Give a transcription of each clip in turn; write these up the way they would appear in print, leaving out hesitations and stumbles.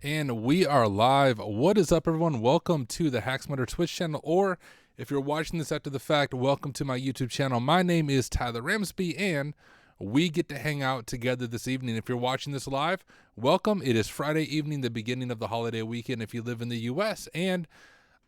And we are live. What is up, everyone? Welcome to the HackSmarter Twitch channel, or if you're watching this after the fact, welcome to my YouTube channel. My name is Tyler Ramsbey, and we get to hang out together this evening. If you're watching this live, welcome. It is Friday evening, the beginning of the holiday weekend if you live in the U.S., and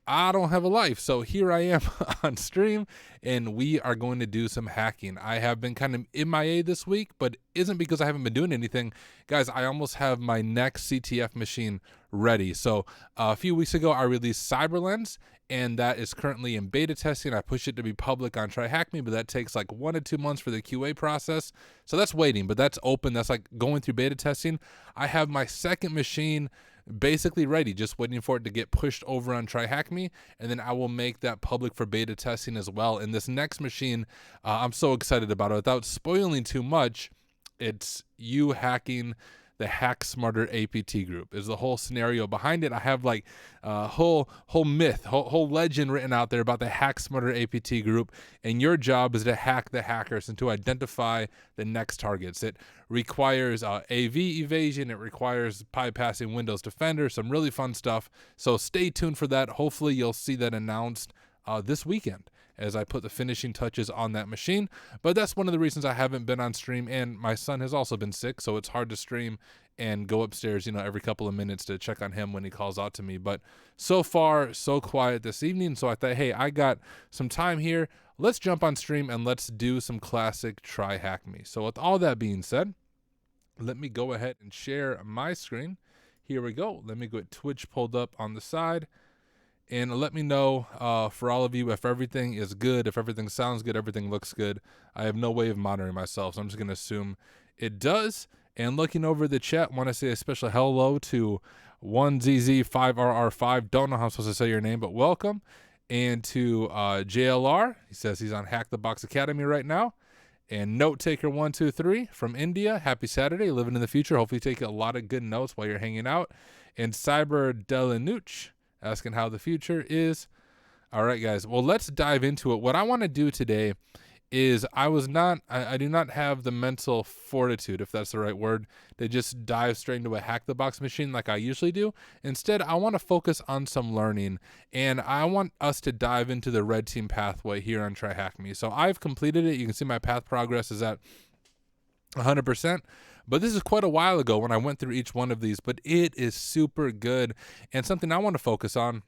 I don't have a life, so here I am on stream, and we are going to do some hacking. I have been kind of MIA this week, but isn't because I haven't been doing anything. Guys, I almost have my next CTF machine ready. So a few weeks ago, I released CyberLens, and that is currently in beta testing. I pushed it to be public on TryHackMe, but that takes like 1 to 2 months for the QA process. So that's waiting, but that's open. That's like going through beta testing. I have my second machine basically ready, just waiting for it to get pushed over on TryHackMe, and then I will make that public for beta testing as well. And this next machine, I'm so excited about it. Without spoiling too much, it's you hacking the HackSmarter APT group is the whole scenario behind it. I have like a whole myth, whole legend written out there about the HackSmarter APT group, and your job is to hack the hackers and to identify the next targets. It requires AV evasion. It requires bypassing Windows Defender, some really fun stuff. So stay tuned for that. Hopefully you'll see that announced this weekend as I put the finishing touches on that machine. But that's one of the reasons I haven't been on stream, and my son has also been sick, so it's hard to stream and go upstairs, every couple of minutes to check on him when he calls out to me. But so far, so quiet this evening, so I thought, hey, I got some time here. Let's jump on stream and let's do some classic TryHackMe. So with all that being said, let me go ahead and share my screen. Here we go. Let me get Twitch pulled up on the side. And let me know for all of you if everything is good, if everything sounds good, everything looks good. I have no way of monitoring myself, so I'm just going to assume it does. And looking over the chat, want to say a special hello to 1ZZ5RR5. Don't know how I'm supposed to say your name, but welcome. And to JLR, he says he's on Hack the Box Academy right now. And Note Taker 123 from India, happy Saturday, living in the future. Hopefully you take a lot of good notes while you're hanging out. And Cyber Delanuch, asking how the future is. All right, guys. Well, let's dive into it. What I want to do today is I do not have the mental fortitude, if that's the right word, to just dive straight into a hack the box machine like I usually do. Instead, I want to focus on some learning, and I want us to dive into the red team pathway here on TryHackMe. So I've completed it. You can see my path progress is at 100%. But this is quite a while ago when I went through each one of these, but it is super good. And something I want to focus on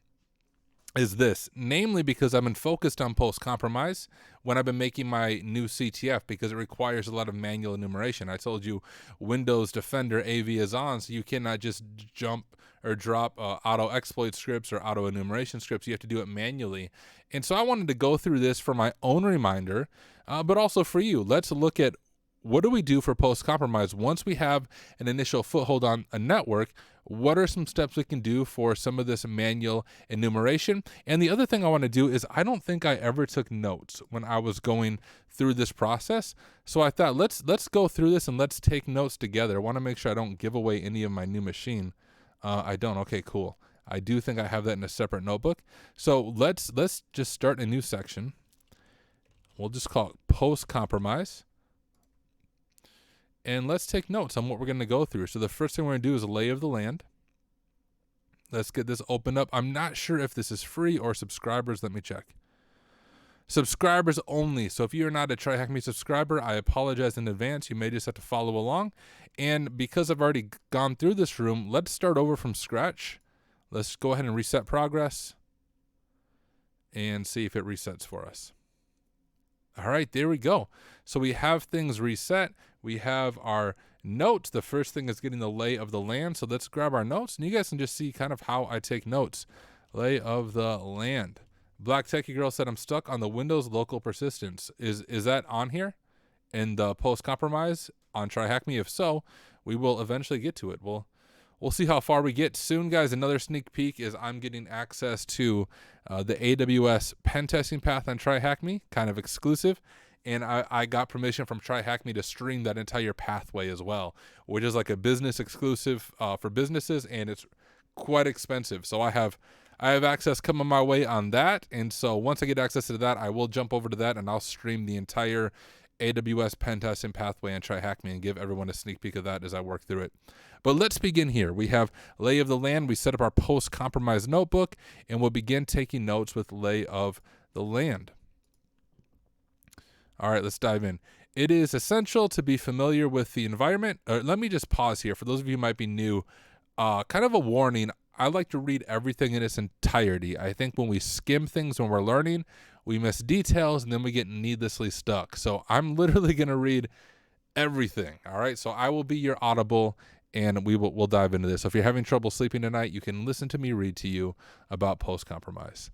is this, namely because I've been focused on post-compromise when I've been making my new CTF, because it requires a lot of manual enumeration. I told you Windows Defender AV is on, so you cannot just jump or drop auto exploit scripts or auto enumeration scripts. You have to do it manually. And so I wanted to go through this for my own reminder, but also for you. Let's look at what do we do for post-compromise once we have an initial foothold on a network. What are some steps we can do for some of this manual enumeration? And the other thing I want to do is I don't think I ever took notes when I was going through this process. So I thought let's go through this and let's take notes together. I want to make sure I don't give away any of my new machine. I don't. Okay, cool. I do think I have that in a separate notebook. So let's just start a new section. We'll just call it post-compromise. And let's take notes on what we're going to go through. So the first thing we're going to do is a lay of the land. Let's get this opened up. I'm not sure if this is free or subscribers. Let me check. Subscribers only. So if you're not a TryHackMe subscriber, I apologize in advance. You may just have to follow along. And because I've already gone through this room, let's start over from scratch. Let's go ahead and reset progress and see if it resets for us. All right, there we go. So we have things reset. We have our notes. The first thing is getting the lay of the land. So let's grab our notes, and you guys can just see kind of how I take notes. Lay of the land. Black Techie Girl said, I'm stuck on the Windows local persistence. Is that on here in the post-compromise on TryHackMe? If so, we will eventually get to it. We'll see how far we get soon, guys. Another sneak peek is I'm getting access to the AWS pen testing path on TryHackMe, kind of exclusive. And I got permission from TryHackMe to stream that entire pathway as well, which is like a business exclusive for businesses, and it's quite expensive. So I have access coming my way on that. And so once I get access to that, I will jump over to that and I'll stream the entire AWS pen testing pathway and TryHackMe and give everyone a sneak peek of that as I work through it. But let's begin here. We have lay of the land. We set up our post-compromise notebook, and we'll begin taking notes with lay of the land. All right, let's dive in. It is essential to be familiar with the environment. Let me just pause here. For those of you who might be new, kind of a warning. I like to read everything in its entirety. I think when we skim things when we're learning, we miss details and then we get needlessly stuck. So I'm literally going to read everything. All right. So I will be your audible and we'll dive into this. So if you're having trouble sleeping tonight, you can listen to me read to you about post-compromise.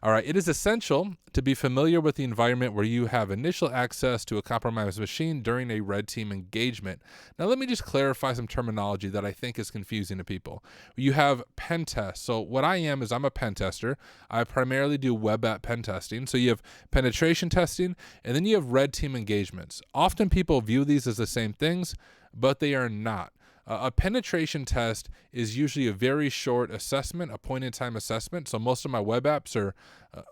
All right, it is essential to be familiar with the environment where you have initial access to a compromised machine during a red team engagement. Now, let me just clarify some terminology that I think is confusing to people. You have pen tests. So what I am is I'm a pen tester. I primarily do web app pen testing. So you have penetration testing, and then you have red team engagements. Often people view these as the same things, but they are not. A penetration test is usually a very short assessment, a point-in-time assessment. So most of my web apps are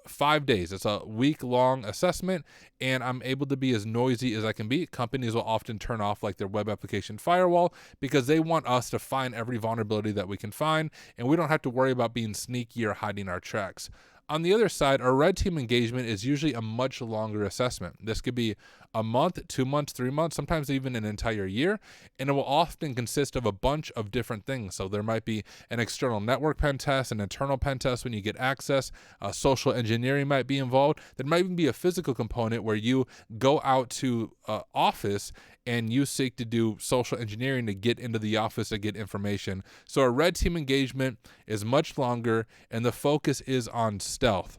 5 days. It's a week-long assessment, and I'm able to be as noisy as I can be. Companies will often turn off like their web application firewall because they want us to find every vulnerability that we can find, and we don't have to worry about being sneaky or hiding our tracks. On the other side, a red team engagement is usually a much longer assessment. This could be a month, 2 months, 3 months, sometimes even an entire year, and it will often consist of a bunch of different things. So there might be an external network pen test, an internal pen test when you get access, social engineering might be involved. There might even be a physical component where you go out to office and you seek to do social engineering to get into the office to get information. So a red team engagement is much longer, and the focus is on stealth.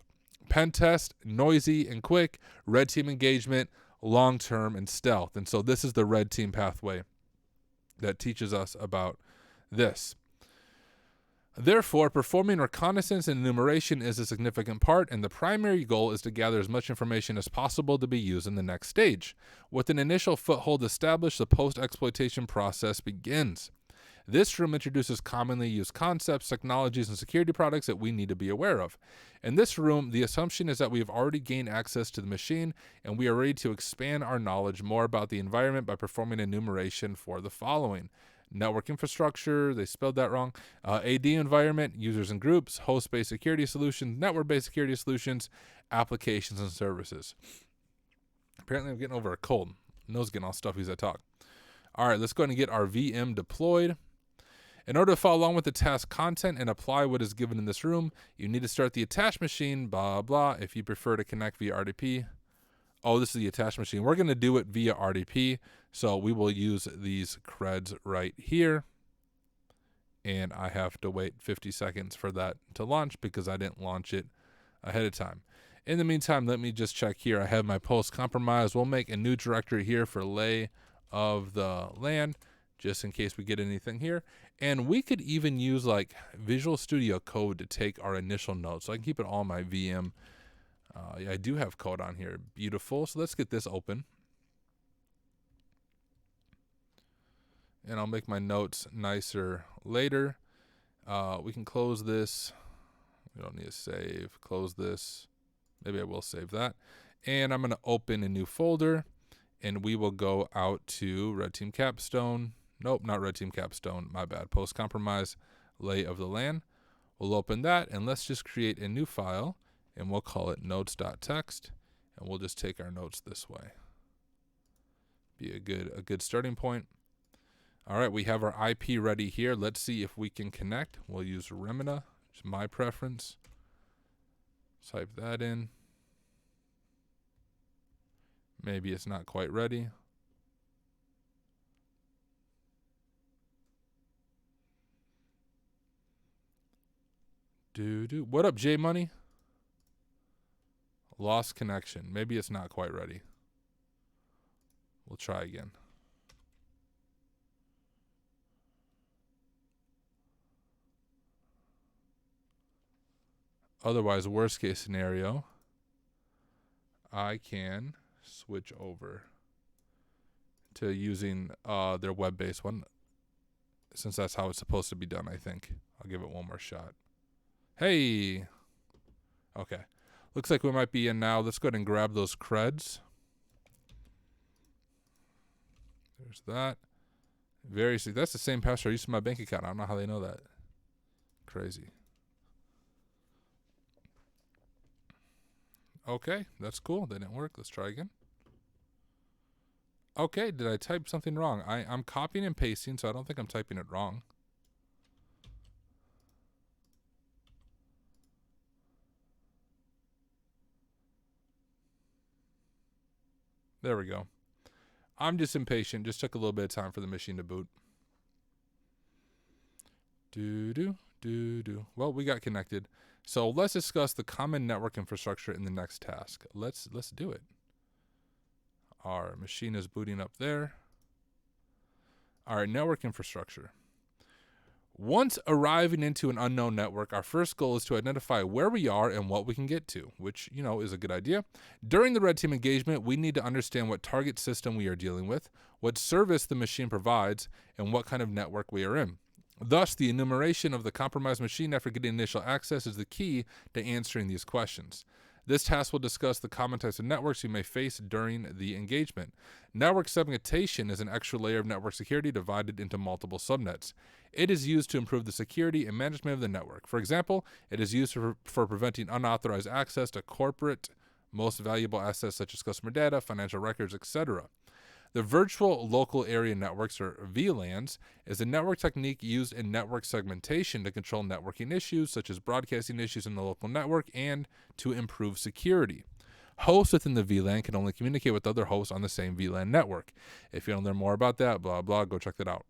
Pen test, noisy and quick. Red team engagement, long-term and stealth. And so this is the red team pathway that teaches us about this. Therefore, performing reconnaissance and enumeration is a significant part, and the primary goal is to gather as much information as possible to be used in the next stage. With an initial foothold established, the post-exploitation process begins. This room introduces commonly used concepts, technologies, and security products that we need to be aware of. In this room, the assumption is that we have already gained access to the machine, and we are ready to expand our knowledge more about the environment by performing enumeration for the following. Network infrastructure, they spelled that wrong. AD environment, users and groups, host-based security solutions, network-based security solutions, applications and services. Apparently I'm getting over a cold. Nose getting all stuffy as I talk. All right, let's go ahead and get our VM deployed. In order to follow along with the task content and apply what is given in this room, you need to start the attached machine, blah, blah. If you prefer to connect via RDP. Oh, this is the attached machine. We're going to do it via RDP. So we will use these creds right here. And I have to wait 50 seconds for that to launch because I didn't launch it ahead of time. In the meantime, let me just check here. I have my post compromise. We'll make a new directory here for lay of the land, just in case we get anything here. And we could even use like Visual Studio Code to take our initial notes. So I can keep it all in my VM. Yeah, I do have code on here. Beautiful. So let's get this open. And I'll make my notes nicer later. We can close this. We don't need to save. Close this. Maybe I will save that. And I'm going to open a new folder. And we will go out to Red Team Capstone. Nope, not Red Team Capstone. My bad. Post Compromise, Lay of the Land. We'll open that. And let's just create a new file. And we'll call it notes.txt. And we'll just take our notes this way. Be a good starting point. All right, we have our IP ready here. Let's see if we can connect. We'll use Remina, which is my preference. Type that in. Maybe it's not quite ready. What up, J Money? Lost connection. Maybe it's not quite ready. We'll try again. Otherwise, worst case scenario, I can switch over to using their web-based one, since that's how it's supposed to be done, I think. I'll give it one more shot. Hey! Okay. Looks like we might be in now. Let's go ahead and grab those creds. There's that. That's the same password I used for my bank account. I don't know how they know that. Crazy. Okay, that's cool. That didn't work. Let's try again. Okay, did I type something wrong? I'm copying and pasting, so I don't think I'm typing it wrong. There we go. I'm just impatient. Just took a little bit of time for the machine to boot. Well, we got connected. So let's discuss the common network infrastructure in the next task. Let's do it. Our machine is booting up there. All right, network infrastructure. Once arriving into an unknown network, our first goal is to identify where we are and what we can get to, which, is a good idea. During the red team engagement, we need to understand what target system we are dealing with, what service the machine provides, and what kind of network we are in. Thus, the enumeration of the compromised machine after getting initial access is the key to answering these questions. This task will discuss the common types of networks you may face during the engagement. Network segmentation is an extra layer of network security divided into multiple subnets. It is used to improve the security and management of the network. For example, it is used for preventing unauthorized access to corporate most valuable assets such as customer data, financial records, etc. The virtual local area networks, or VLANs, is a network technique used in network segmentation to control networking issues such as broadcasting issues in the local network and to improve security. Hosts within the VLAN can only communicate with other hosts on the same VLAN network. If you want to learn more about that, blah, blah, go check that out.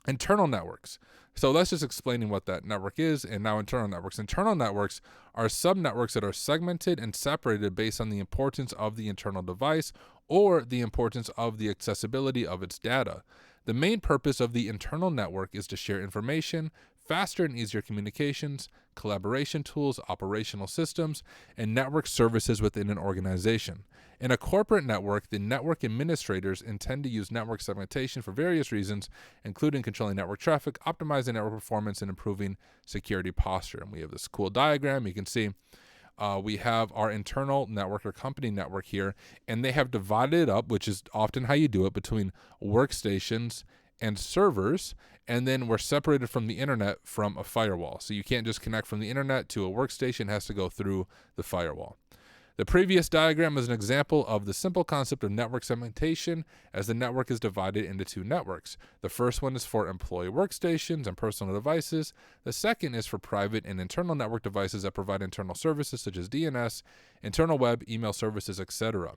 Internal networks. So let's just explain what that network is, and now internal networks. Internal networks are subnetworks that are segmented and separated based on the importance of the internal device or the importance of the accessibility of its data. The main purpose of the internal network is to share information, faster and easier communications, collaboration tools, operational systems, and network services within an organization. In a corporate network, the network administrators intend to use network segmentation for various reasons, including controlling network traffic, optimizing network performance, and improving security posture. And we have this cool diagram. You can see we have our internal network or company network here, and they have divided it up, which is often how you do it, between workstations and servers, and then we're separated from the internet from a firewall. So you can't just connect from the internet to a workstation, it has to go through the firewall. The previous diagram is an example of the simple concept of network segmentation, as the network is divided into two networks. The first one is for employee workstations and personal devices. The second is for private and internal network devices that provide internal services such as DNS, internal web, email services, etc.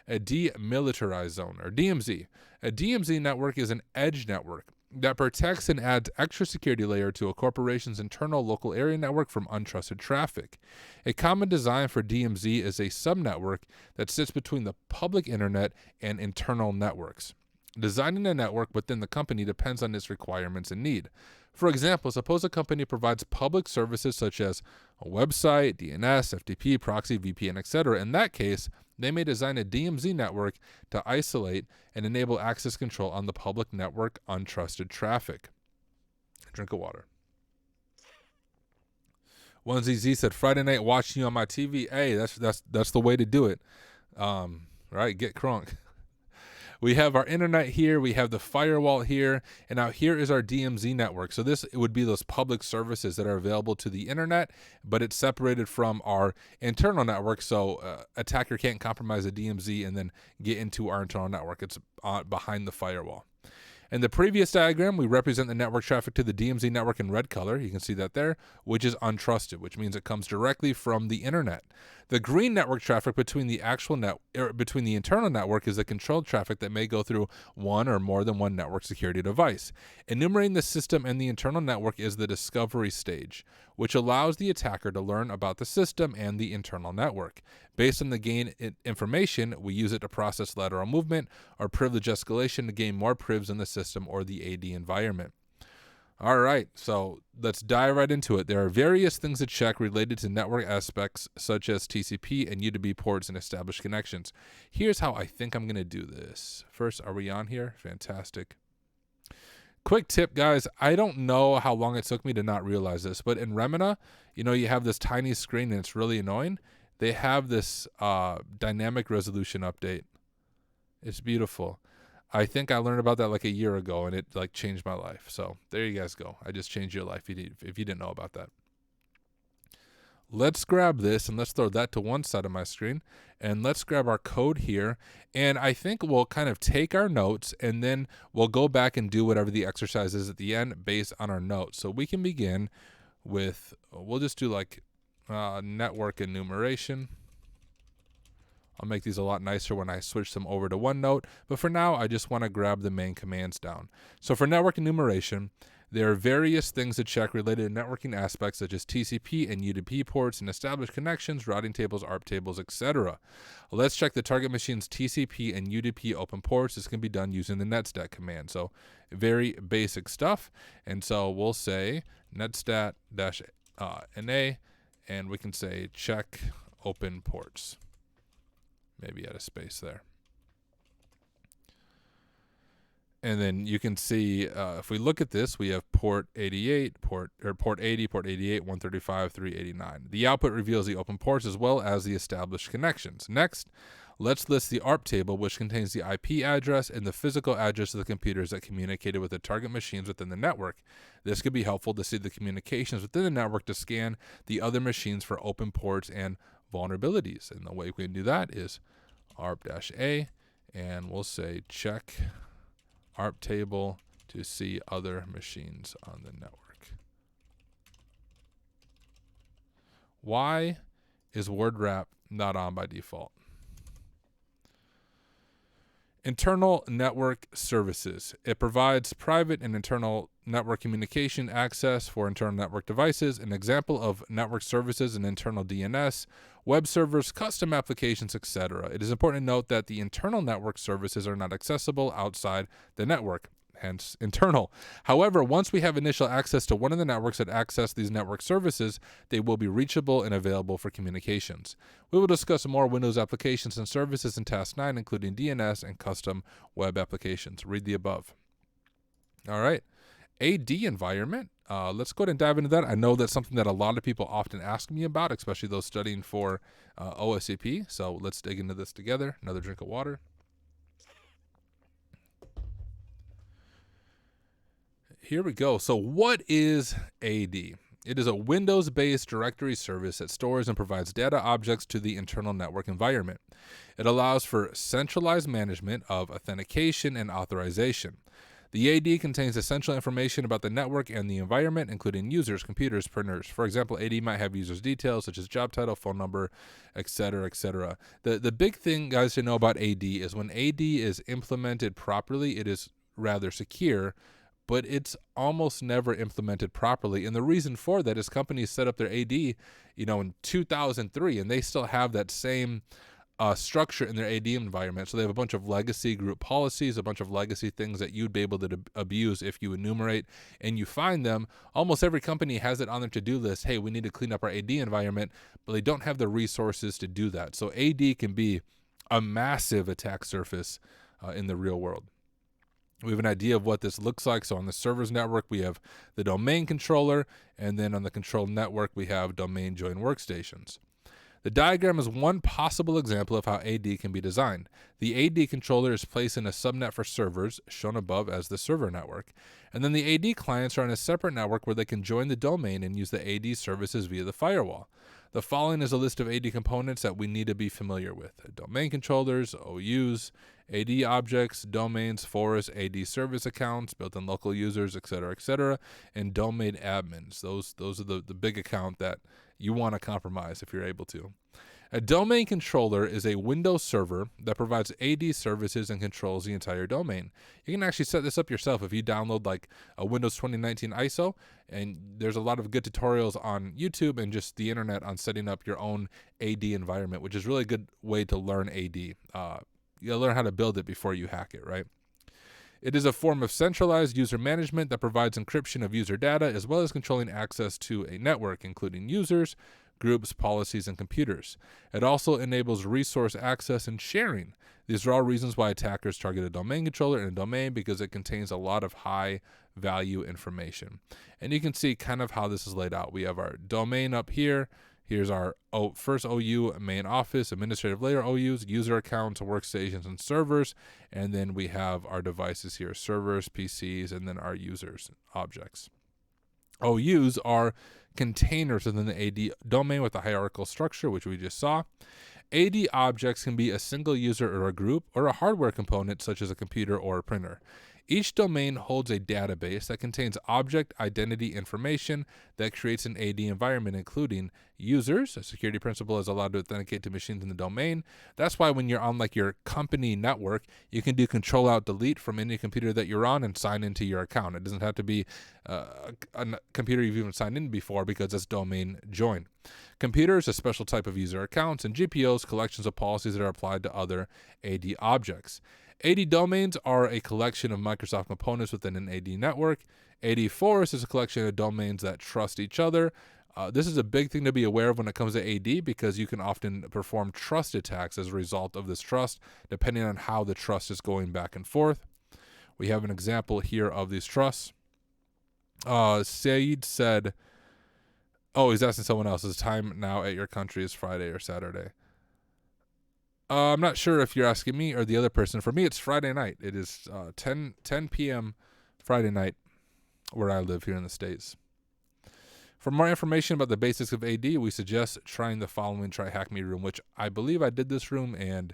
A demilitarized zone, or DMZ. A DMZ network is an edge network that protects and adds extra security layer to a corporation's internal local area network from untrusted traffic. A common design for DMZ is a subnetwork that sits between the public internet and internal networks. Designing a network within the company depends on its requirements and need. For example, suppose a company provides public services such as a website, DNS, FTP, proxy, VPN, etc. In that case, they may design a DMZ network to isolate and enable access control on the public network untrusted traffic. Drink of water. OneZZ said, Friday night watching you on my TV. Hey, that's the way to do it. Right? Get crunk. We have our internet here, we have the firewall here, and now here is our DMZ network. So this would be those public services that are available to the internet, but it's separated from our internal network, so attacker can't compromise the DMZ and then get into our internal network. It's behind the firewall. In the previous diagram, we represent the network traffic to the DMZ network in red color. You can see that there, which is untrusted, which means it comes directly from the internet. The green network traffic between the between the internal network is the controlled traffic that may go through one or more than one network security device. Enumerating the system and the internal network is the discovery stage, which allows the attacker to learn about the system and the internal network. Based on the gain information, we use it to process lateral movement or privilege escalation to gain more privs in the system or the AD environment. All right, so let's dive right into it. There are various things to check related to network aspects such as TCP and UDP ports and established connections. Here's how I think I'm going to do this. First, are we on here? Fantastic. Quick tip, guys. I don't know how long it took me to not realize this, but in Remina, you have this tiny screen and it's really annoying. They have this dynamic resolution update. It's beautiful. I think I learned about that like a year ago, and it like changed my life. So there you guys go. I just changed your life if you didn't know about that. Let's grab this and let's throw that to one side of my screen, and let's grab our code here. And I think we'll kind of take our notes and then we'll go back and do whatever the exercise is at the end based on our notes. So we can begin with, we'll just do like network enumeration. I'll make these a lot nicer when I switch them over to OneNote, but for now I just want to grab the main commands down. So for network enumeration, there are various things to check related to networking aspects such as TCP and UDP ports and established connections, routing tables, ARP tables, etc. Let's check the target machine's TCP and UDP open ports. This can be done using the netstat command. So very basic stuff. And so we'll say netstat-na, and we can say check open ports. Maybe add a space there. And then you can see if we look at this, we have port 88, port 80, port 88, 135, 389. The output reveals the open ports as well as the established connections. Next, let's list the ARP table, which contains the IP address and the physical address of the computers that communicated with the target machines within the network. This could be helpful to see the communications within the network to scan the other machines for open ports and vulnerabilities. And the way we can do that is ARP-A, and we'll say check ARP table to see other machines on the network. Why is word wrap not on by default? Internal network services. It provides private and internal network communication access for internal network devices. An example of network services and internal DNS, web servers, custom applications, etc. It is important to note that the internal network services are not accessible outside the network, hence internal. However, once we have initial access to one of the networks that access these network services, they will be reachable and available for communications. We will discuss more Windows applications and services in Task 9, including DNS and custom web applications. Read the above. All right. AD environment. Let's go ahead and dive into that. I know that's something that a lot of people often ask me about, especially those studying for OSCP. So let's dig into this together. Another drink of water. Here we go. So what is AD? It is a Windows-based directory service that stores and provides data objects to the internal network environment. It allows for centralized management of authentication and authorization. The AD contains essential information about the network and the environment, including users, computers, printers. For example, AD might have users' details such as job title, phone number, etc., etc. The big thing, guys, to know about AD is when AD is implemented properly, it is rather secure, but it's almost never implemented properly. And the reason for that is companies set up their AD, in 2003, and they still have that same structure in their AD environment. So they have a bunch of legacy group policies, a bunch of legacy things that you'd be able to abuse if you enumerate and you find them. Almost every company has it on their to-do list. Hey, we need to clean up our AD environment, but they don't have the resources to do that. So AD can be a massive attack surface in the real world. We have an idea of what this looks like. So on the server's network, we have the domain controller, and then on the control network, we have domain join workstations. The diagram is one possible example of how AD can be designed. The AD controller is placed in a subnet for servers, shown above as the server network, and then the AD clients are on a separate network where they can join the domain and use the AD services via the firewall. The following is a list of AD components that we need to be familiar with: domain controllers, OUs, AD objects, domains, forests, AD service accounts, built-in local users, etc., and domain admins. Those are the big account that you want to compromise if you're able to. A domain controller is a Windows server that provides AD services and controls the entire domain. You can actually set this up yourself if you download like a Windows 2019 ISO, and there's a lot of good tutorials on YouTube and just the internet on setting up your own AD environment, which is really a good way to learn AD. You'll learn how to build it before you hack it, right? It is a form of centralized user management that provides encryption of user data as well as controlling access to a network, including users, groups, policies, and computers. It also enables resource access and sharing. These are all reasons why attackers target a domain controller and a domain, because it contains a lot of high value information. And you can see kind of how this is laid out. We have our domain up here. Here's our first OU, main office, administrative layer OUs, user accounts, workstations, and servers. And then we have our devices here, servers, PCs, and then our users, objects. OUs are containers within the AD domain with a hierarchical structure, which we just saw. AD objects can be a single user or a group, or a hardware component such as a computer or a printer. Each domain holds a database that contains object identity information that creates an AD environment, including users. A security principal is allowed to authenticate to machines in the domain. That's why when you're on like your company network, you can do Control-Alt-Delete from any computer that you're on and sign into your account. It doesn't have to be a computer you've even signed in before because it's domain joined. Computers, a special type of user accounts, and GPOs, collections of policies that are applied to other AD objects. AD domains are a collection of Microsoft components within an AD network. AD force is a collection of domains that trust each other. This is a big thing to be aware of when it comes to AD because you can often perform trust attacks as a result of this trust, depending on how the trust is going back and forth. We have an example here of these trusts. Saeed said, oh, he's asking someone else, is time now at your country is Friday or Saturday? I'm not sure if you're asking me or the other person. For me, it's Friday night. It is 10 p.m. Friday night where I live here in the States. For more information about the basics of AD, we suggest trying the following TryHackMe room, which I believe I did this room, and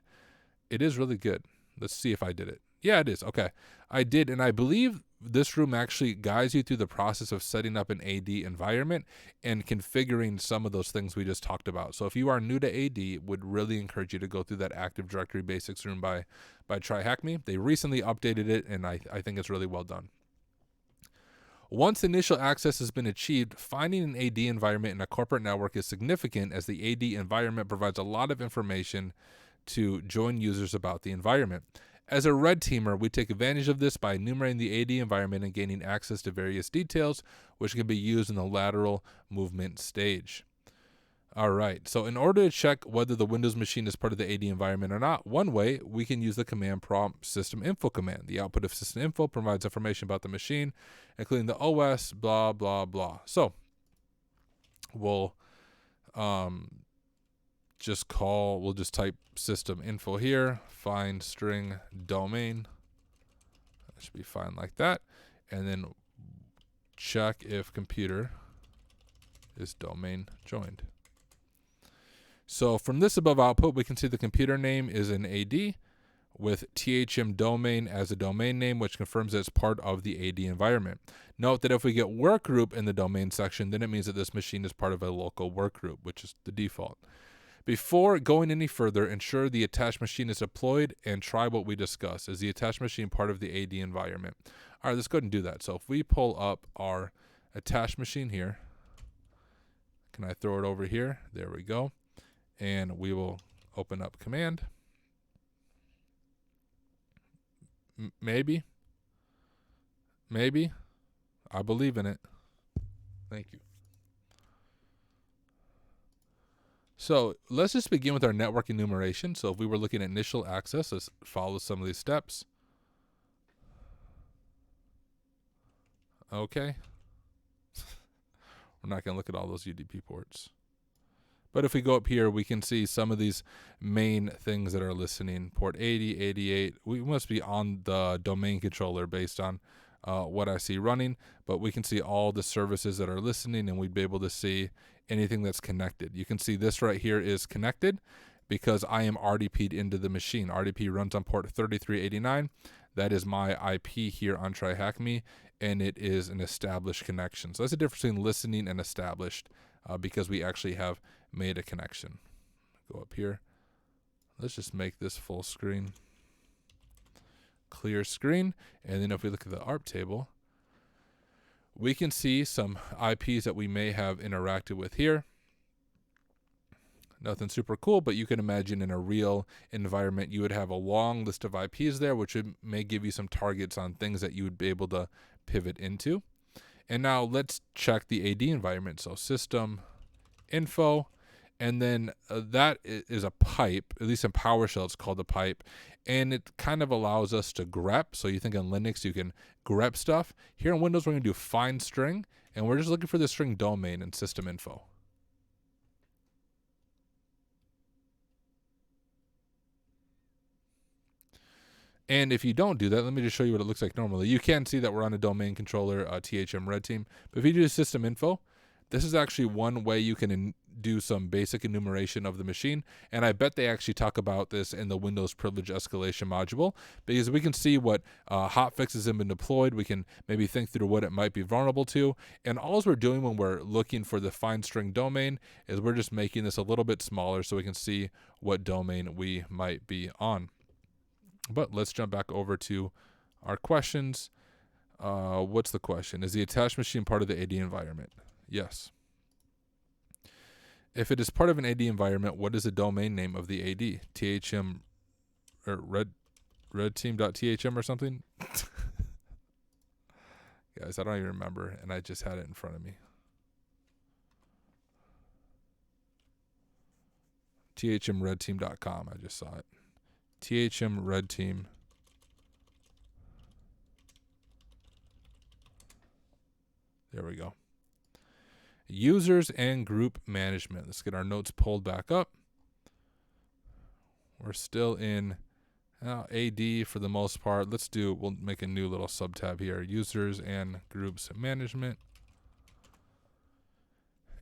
it is really good. Let's see if I did it. Yeah, it is. Okay. I did, and I believe this room actually guides you through the process of setting up an AD environment and configuring some of those things we just talked about. So if you are new to AD, would really encourage you to go through that Active Directory Basics room by TryHackMe. They recently updated it, and I think it's really well done. Once initial access has been achieved, finding an AD environment in a corporate network is significant as the AD environment provides a lot of information to join users about the environment. As a red teamer, we take advantage of this by enumerating the AD environment and gaining access to various details, which can be used in the lateral movement stage. All right, so in order to check whether the Windows machine is part of the AD environment or not, one way we can use the command prompt system info command. The output of system info provides information about the machine, including the OS, blah, blah, blah. So we'll just type system info here, find string domain. That should be fine like that. And then check if computer is domain joined. So from this above output, we can see the computer name is an AD with THM domain as a domain name, which confirms that it's part of the AD environment. Note that if we get workgroup in the domain section, then it means that this machine is part of a local workgroup, which is the default. Before going any further, ensure the attached machine is deployed and try what we discussed. Is the attached machine part of the AD environment? All right, let's go ahead and do that. So if we pull up our attached machine here, can I throw it over here? There we go. And we will open up command. Maybe. I believe in it. Thank you. So let's just begin with our network enumeration. So if we were looking at initial access, let's follow some of these steps. Okay. We're not going to look at all those UDP ports. But if we go up here, we can see some of these main things that are listening. Port 80, 88. We must be on the domain controller based on what I see running. But we can see all the services that are listening, and we'd be able to see anything that's connected. You can see this right here is connected because I am RDP'd into the machine. RDP runs on port 3389. That is my IP here on TryHackMe, and it is an established connection. So that's the difference between listening and established because we actually have made a connection. Go up here. Let's just make this full screen. Clear screen. And then if we look at the ARP table, we can see some IPs that we may have interacted with here. Nothing super cool, but you can imagine in a real environment, you would have a long list of IPs there, which may give you some targets on things that you would be able to pivot into. And now let's check the AD environment. So system info, and then that is a pipe, at least in PowerShell, it's called a pipe. And it kind of allows us to grep. So you think in Linux, you can grep stuff. Here in Windows, we're going to do find string, and we're just looking for the string domain and system info. And if you don't do that, let me just show you what it looks like normally. You can see that we're on a domain controller, THM red team. But if you do system info, this is actually one way you can do some basic enumeration of the machine. And I bet they actually talk about this in the Windows privilege escalation module, because we can see what hotfixes have been deployed. We can maybe think through what it might be vulnerable to. And all we're doing when we're looking for the fine string domain is we're just making this a little bit smaller so we can see what domain we might be on. But let's jump back over to our questions. What's the question? Is the attached machine part of the AD environment? Yes. If it is part of an AD environment, what is the domain name of the AD? THM or redteam.thm or something? Guys, I don't even remember, and I just had it in front of me. THMredteam.com. I just saw it. THMredteam. There we go. Users and group management. Let's get our notes pulled back up. We're still in AD for the most part. We'll make a new little subtab here. Users and groups management.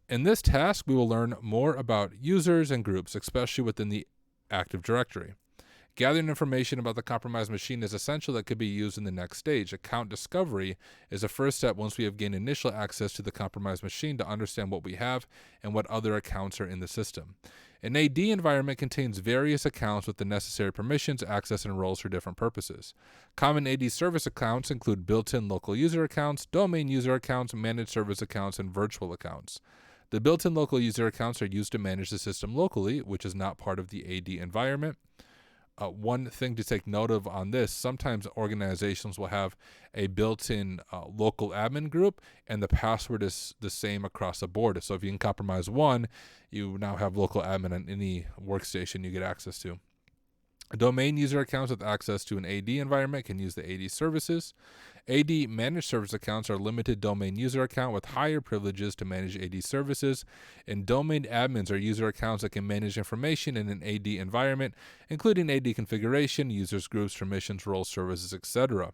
In this task, we will learn more about users and groups, especially within the Active Directory. Gathering information about the compromised machine is essential that could be used in the next stage. Account discovery is the first step once we have gained initial access to the compromised machine to understand what we have and what other accounts are in the system. An AD environment contains various accounts with the necessary permissions, access, and roles for different purposes. Common AD service accounts include built-in local user accounts, domain user accounts, managed service accounts, and virtual accounts. The built-in local user accounts are used to manage the system locally, which is not part of the AD environment. One thing to take note of on this, sometimes organizations will have a built-in local admin group, and the password is the same across the board. So if you can compromise one, you now have local admin on any workstation you get access to. Domain user accounts with access to an AD environment can use the AD services. AD managed service accounts are limited domain user account with higher privileges to manage AD services, and domain admins are user accounts that can manage information in an AD environment, including AD configuration, users, groups, permissions, roles, services, etc.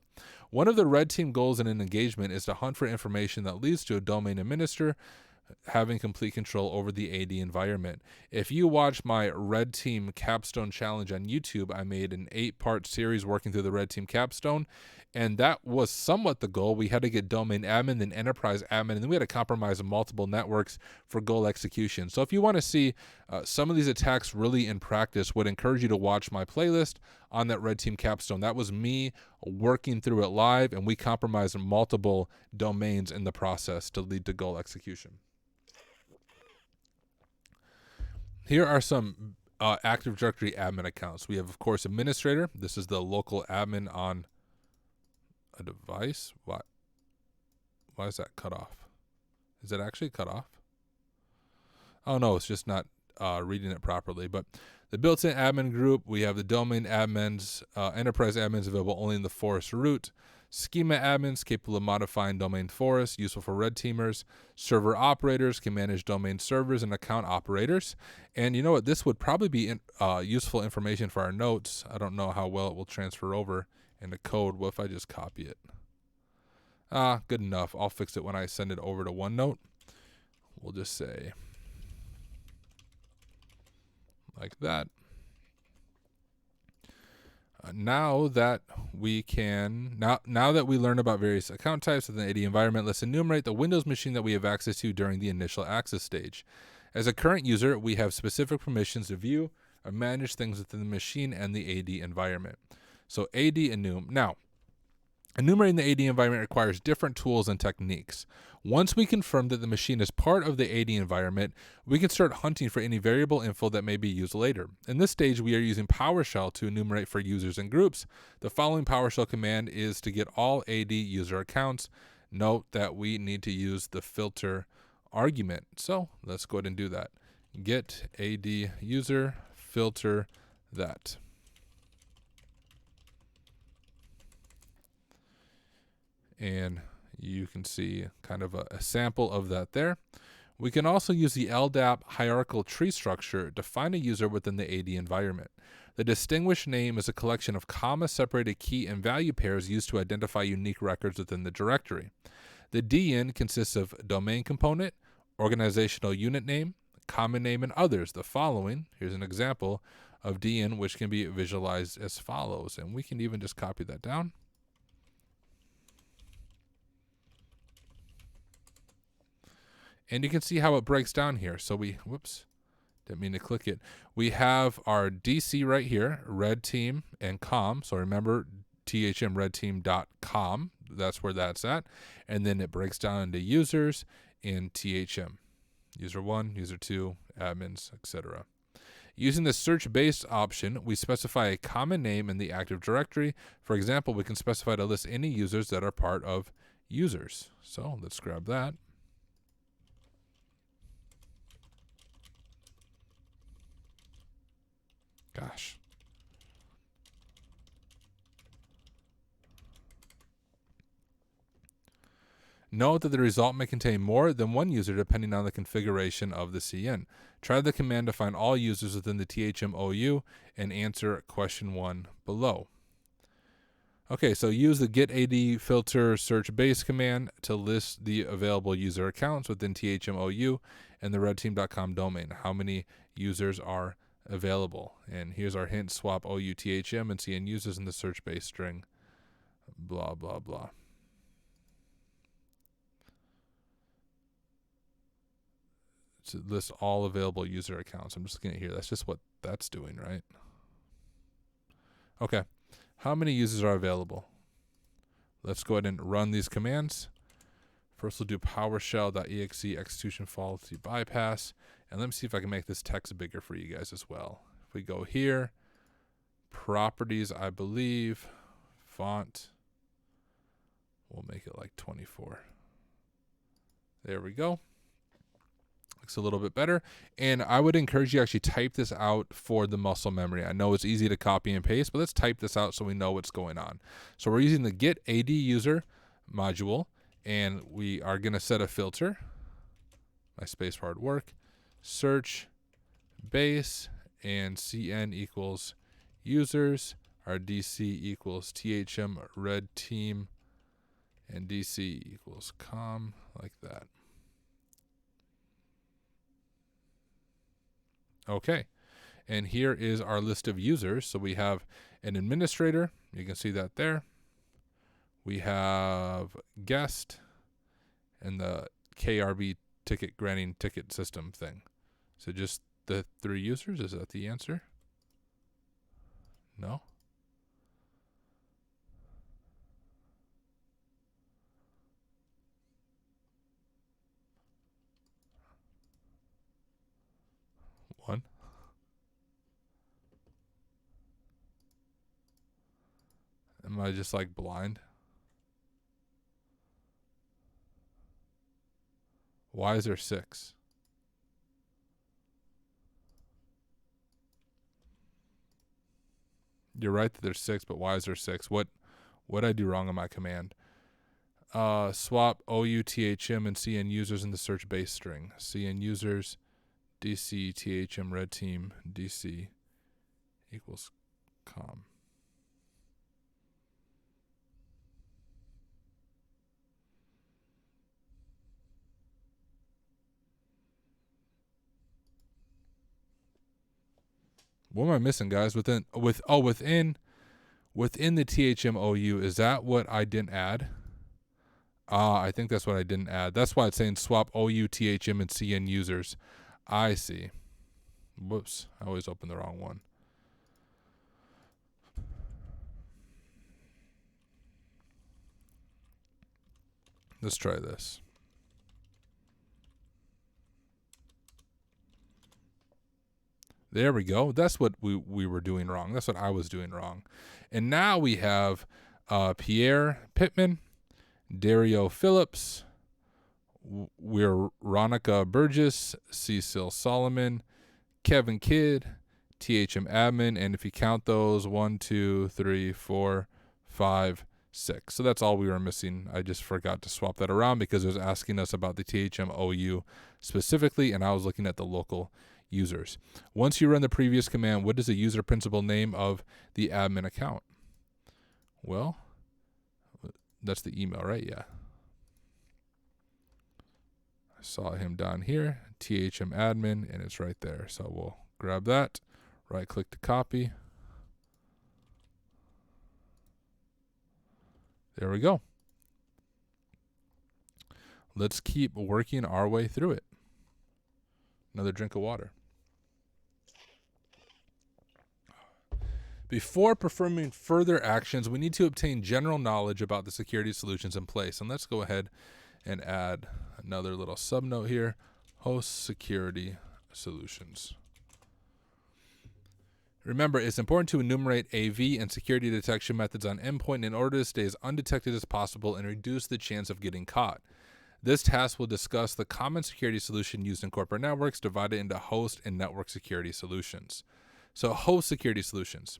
One of the red team goals in an engagement is to hunt for information that leads to a domain administrator having complete control over the AD environment. If you watch my Red Team Capstone Challenge on YouTube, I made an 8-part series working through the Red Team Capstone, and that was somewhat the goal. We had to get domain admin, then enterprise admin, and then we had to compromise multiple networks for goal execution. So if you want to see some of these attacks really in practice, would encourage you to watch my playlist on that Red Team Capstone. That was me working through it live, and we compromised multiple domains in the process to lead to goal execution. Here are some Active Directory admin accounts. We have, of course, administrator. This is the local admin on a device. Why is that cut off? Is it actually cut off? Oh, no, it's just not reading it properly. But the built-in admin group, we have the domain admins, enterprise admins available only in the forest root. Schema admins capable of modifying domain forests, useful for red teamers. Server operators can manage domain servers and account operators. And you know what? This would probably be useful information for our notes. I don't know how well it will transfer over into code. What if I just copy it? Good enough. I'll fix it when I send it over to OneNote. We'll just say like that. Now that we learn about various account types within the AD environment, let's enumerate the Windows machine that we have access to during the initial access stage. As a current user, we have specific permissions to view or manage things within the machine and the AD environment. So AD enum. Now, enumerating the AD environment requires different tools and techniques. Once we confirm that the machine is part of the AD environment, we can start hunting for any variable info that may be used later. In this stage, we are using PowerShell to enumerate for users and groups. The following PowerShell command is to get all AD user accounts. Note that we need to use the filter argument. So let's go ahead and do that. Get AD user, filter that. And you can see kind of a sample of that there. We can also use the LDAP hierarchical tree structure to find a user within the AD environment. The distinguished name is a collection of comma-separated key and value pairs used to identify unique records within the directory. The DN consists of domain component, organizational unit name, common name, and others. The following, here's an example of DN, which can be visualized as follows. And we can even just copy that down. And you can see how it breaks down here. So we, whoops, didn't mean to click it. We have our DC right here, red team and com. So remember thmredteam.com. That's where that's at. And then it breaks down into users in THM. User 1, user 2, admins, etc. Using the search-based option, we specify a common name in the Active Directory. For example, we can specify to list any users that are part of users. So let's grab that. Gosh. Note that the result may contain more than one user depending on the configuration of the CN. Try the command to find all users within the THMOU and answer question 1 below. Okay, so use the getAD filter search base command to list the available user accounts within THMOU and the redteam.com domain. How many users are available? And here's our hint: swap OUTHM and CN users in the search base string. Blah, blah, blah. To list all available user accounts. I'm just looking at here. That's just what that's doing, right? Okay. How many users are available? Let's go ahead and run these commands. First, we'll do PowerShell.exe execution faulty bypass. And let me see if I can make this text bigger for you guys as well. If we go here, properties, I believe, font, we'll make it like 24. There we go. Looks a little bit better. And I would encourage you to actually type this out for the muscle memory. I know it's easy to copy and paste, but let's type this out so we know what's going on. So we're using the getAD user module, and we are going to set a filter. My spacebar would work. Search base, and CN equals users. Our DC equals THM red team, and DC equals com, like that. Okay, and here is our list of users. So we have an administrator. You can see that there. We have guest and the KRB ticket granting ticket system thing. So just the 3 users, is that the answer? No? One. Am I just like blind? Why is there 6? You're right that there's 6, but why is there 6? What did I do wrong on my command? Swap OUTHM and CN users in the search base string. CN users, DC, THM, red team, DC equals com. What am I missing, guys? Within the THMOU, is that what I didn't add? I think that's what I didn't add. That's why it's saying swap OUTHM and CN users. I see. Whoops, I always open the wrong one. Let's try this. There we go. That's what we were doing wrong. That's what I was doing wrong. And now we have Pierre Pittman, Dario Phillips, Veronica Burgess, Cecil Solomon, Kevin Kidd, THM admin, and if you count those, 1, 2, 3, 4, 5, So that's all we were missing. I just forgot to swap that around because it was asking us about the THMOU specifically, and I was looking at the local users. Once you run the previous command, what is the user principal name of the admin account? Well, that's the email, right? Yeah. I saw him down here, THM admin, and it's right there. So we'll grab that, right click to copy. There we go. Let's keep working our way through it. Another drink of water. Before performing further actions, we need to obtain general knowledge about the security solutions in place. And let's go ahead and add another little subnote here, host security solutions. Remember, it's important to enumerate AV and security detection methods on endpoint in order to stay as undetected as possible and reduce the chance of getting caught. This task will discuss the common security solution used in corporate networks divided into host and network security solutions. So host security solutions.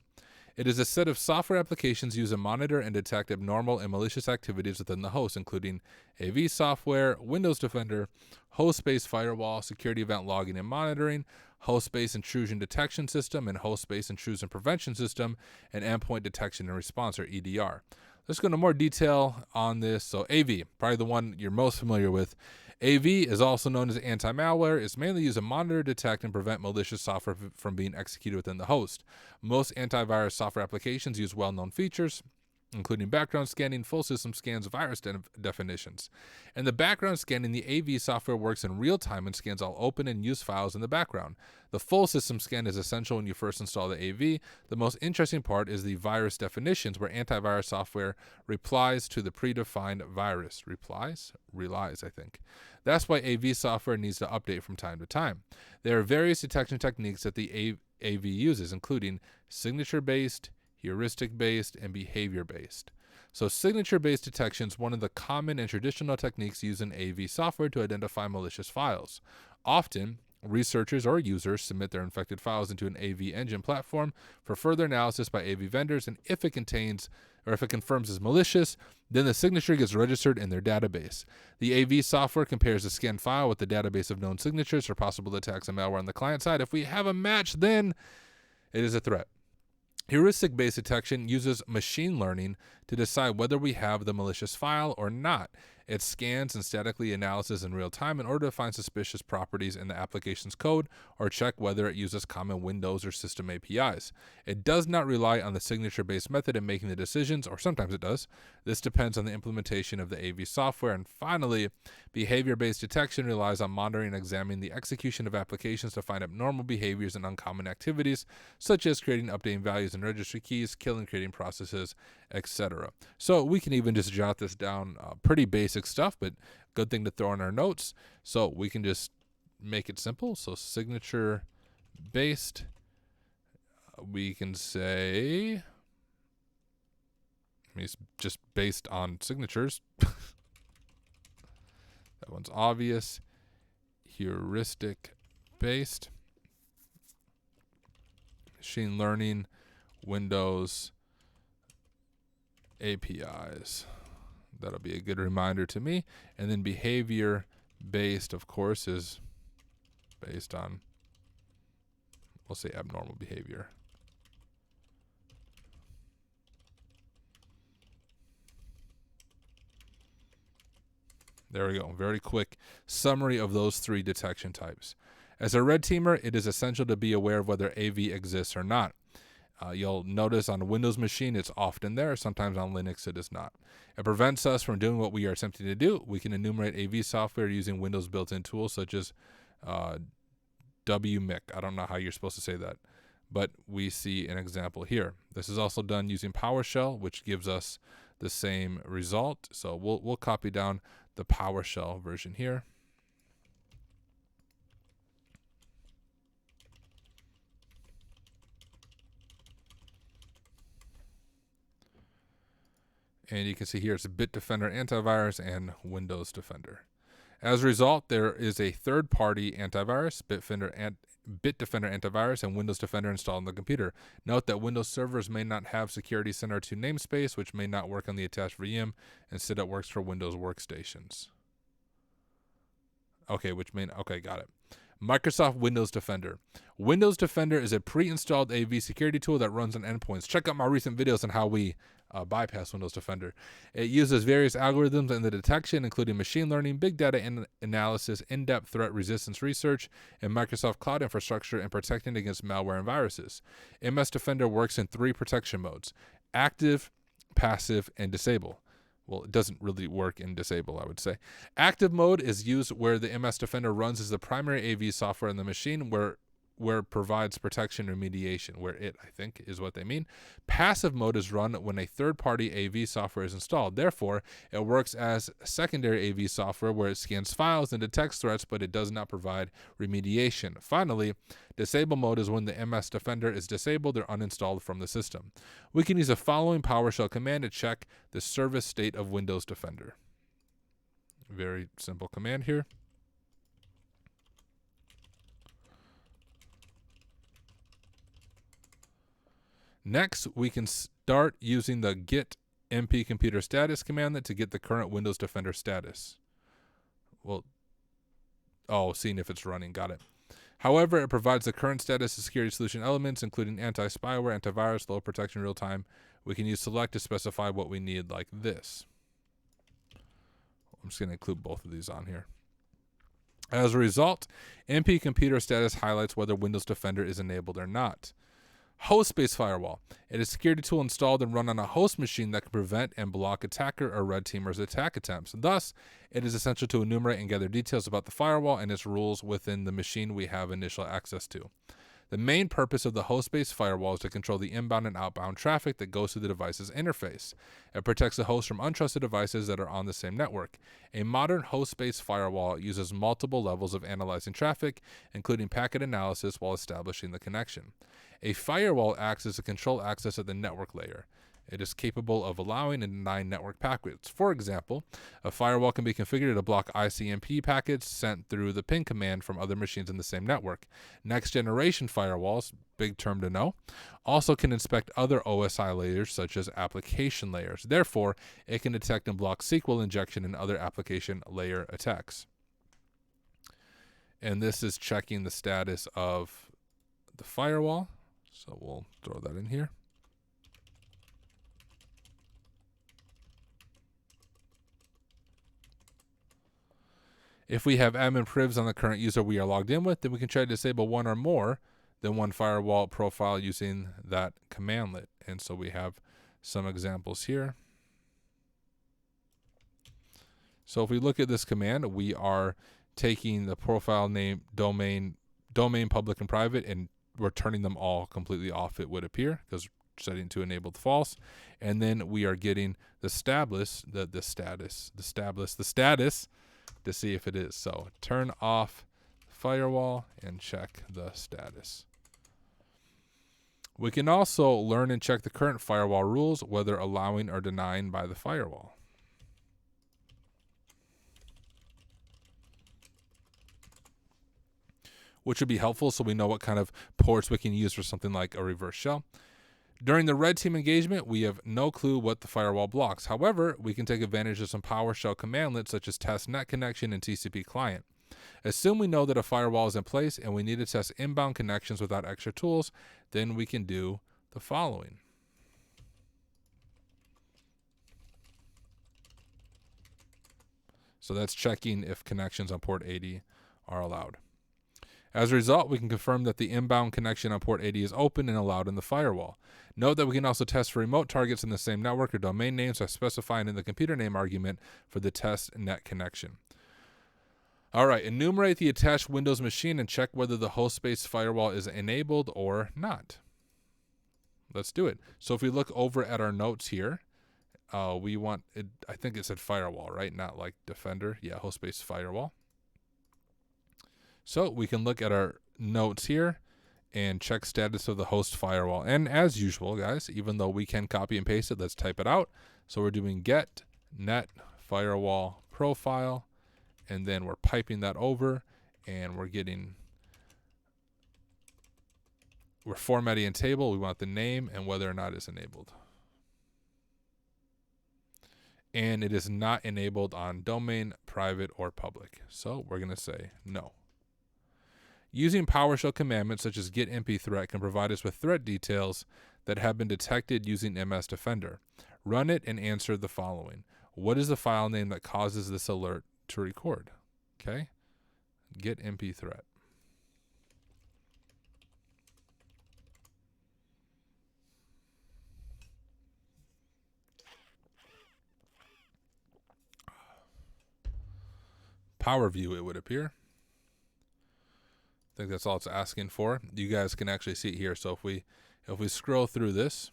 It is a set of software applications used to monitor and detect abnormal and malicious activities within the host, including AV software, Windows Defender, host-based firewall, security event logging and monitoring, host-based intrusion detection system, and host-based intrusion prevention system, and endpoint detection and response, or EDR. Let's go into more detail on this. So AV, probably the one you're most familiar with. AV is also known as anti-malware. It's mainly used to monitor, detect, and prevent malicious software from being executed within the host. Most antivirus software applications use well-known features, including background scanning, full system scans, virus definitions. In the background scanning, the AV software works in real time and scans all open and used files in the background. The full system scan is essential when you first install the AV. The most interesting part is the virus definitions, where antivirus software replies to the predefined virus. Relies, I think. That's why AV software needs to update from time to time. There are various detection techniques that the AV uses, including signature-based, heuristic-based, and behavior-based. So signature-based detection is one of the common and traditional techniques used in AV software to identify malicious files. Often, researchers or users submit their infected files into an AV engine platform for further analysis by AV vendors, and if it confirms is malicious, then the signature gets registered in their database. The AV software compares the scanned file with the database of known signatures for possible attacks and malware on the client side. If we have a match, then it is a threat. Heuristic-based detection uses machine learning to decide whether we have the malicious file or not. It scans and statically analyzes in real time in order to find suspicious properties in the application's code or check whether it uses common Windows or system APIs. It does not rely on the signature-based method in making the decisions, or sometimes it does. This depends on the implementation of the AV software. And finally, behavior-based detection relies on monitoring and examining the execution of applications to find abnormal behaviors and uncommon activities, such as creating, updating values and registry keys, killing, creating processes, etc. So we can even just jot this down, pretty basic stuff, but good thing to throw in our notes. So we can just make it simple. So signature based, we can say, it's just based on signatures. That one's obvious. Heuristic based, machine learning, Windows APIs. That'll be a good reminder to me. And then behavior based, of course, is based on, we'll say, abnormal behavior. There we go. Very quick summary of those three detection types. As a red teamer, it is essential to be aware of whether AV exists or not. You'll notice on a Windows machine, it's often there. Sometimes on Linux, it is not. It prevents us from doing what we are attempting to do. We can enumerate AV software using Windows built-in tools such as WMIC. I don't know how you're supposed to say that, but we see an example here. This is also done using PowerShell, which gives us the same result. So we'll copy down the PowerShell version here. And you can see here it's Bitdefender Antivirus and Windows Defender. As a result, there is a third-party antivirus, Bitdefender antivirus and Windows Defender installed on the computer. Note that Windows servers may not have Security Center 2 namespace, which may not work on the attached VM. Instead, it works for Windows workstations. Okay, okay, got it. Microsoft Windows Defender. Windows Defender is a pre-installed AV security tool that runs on endpoints. Check out my recent videos on how we bypass Windows Defender. It uses various algorithms in the detection, including machine learning, big data analysis, in-depth threat resistance research, and Microsoft Cloud infrastructure and protecting against malware and viruses. MS Defender works in 3 protection modes: active, passive, and disable. Well, it doesn't really work in disable, I would say. Active mode is used where the MS Defender runs as the primary AV software in the machine, where it provides protection remediation, where it, I think, is what they mean. Passive mode is run when a third-party AV software is installed. Therefore, it works as secondary AV software where it scans files and detects threats, but it does not provide remediation. Finally, disable mode is when the MS Defender is disabled or uninstalled from the system. We can use the following PowerShell command to check the service state of Windows Defender. Very simple command here. Next, we can start using the get mp computer status command to get the current Windows Defender status. Well, seeing if it's running, got it. However, it provides the current status of security solution elements, including anti-spyware, antivirus, low protection, real time. We can use select to specify what we need, like this. I'm just going to include both of these on here. As a result, mp computer status highlights whether Windows Defender is enabled or not. Host-based firewall. It is a security tool installed and run on a host machine that can prevent and block attacker or red teamers' attack attempts. Thus, it is essential to enumerate and gather details about the firewall and its rules within the machine we have initial access to. The main purpose of the host-based firewall is to control the inbound and outbound traffic that goes through the device's interface. It protects the host from untrusted devices that are on the same network. A modern host-based firewall uses multiple levels of analyzing traffic, including packet analysis, while establishing the connection. A firewall acts as a control access at the network layer. It is capable of allowing and denying network packets. For example, a firewall can be configured to block ICMP packets sent through the ping command from other machines in the same network. Next generation firewalls, big term to know, also can inspect other OSI layers such as application layers. Therefore, it can detect and block SQL injection and other application layer attacks. And this is checking the status of the firewall. So we'll throw that in here. If we have admin privs on the current user we are logged in with, then we can try to disable one or more than one firewall profile using that commandlet. And so we have some examples here. So if we look at this command, we are taking the profile name, domain, public and private, and we're turning them all completely off, it would appear, because setting to enabled false. And then we are getting the status to see if it is. So turn off firewall and check the status. We can also learn and check the current firewall rules, whether allowing or denying by the firewall. Which would be helpful so we know what kind of ports we can use for something like a reverse shell. During the red team engagement, we have no clue what the firewall blocks. However, we can take advantage of some PowerShell commandlets such as test net connection and TCP client. Assume we know that a firewall is in place and we need to test inbound connections without extra tools, then we can do the following. So that's checking if connections on port 80 are allowed. As a result, we can confirm that the inbound connection on port 80 is open and allowed in the firewall. Note that we can also test for remote targets in the same network or domain names by specifying in the computer name argument for the test net connection. All right, enumerate the attached Windows machine and check whether the host-based firewall is enabled or not. Let's do it. So if we look over at our notes here, we want it, I think it said firewall, right? Not like Defender. Yeah, host-based firewall. So we can look at our notes here and check status of the host firewall. And as usual, guys, even though we can copy and paste it, let's type it out. So we're doing get net firewall profile, and then we're piping that over, and we're getting We're formatting a table. We want the name and whether or not it's enabled. And it is not enabled on domain, private, or public. So we're going to say no. Using PowerShell commandments such as get MP threat can provide us with threat details that have been detected using MS Defender. Run it and answer the following. What is the file name that causes this alert to record? Okay. Get MP threat. Power view, it would appear. I think that's all it's asking for. You guys can actually see it here. So if we scroll through this,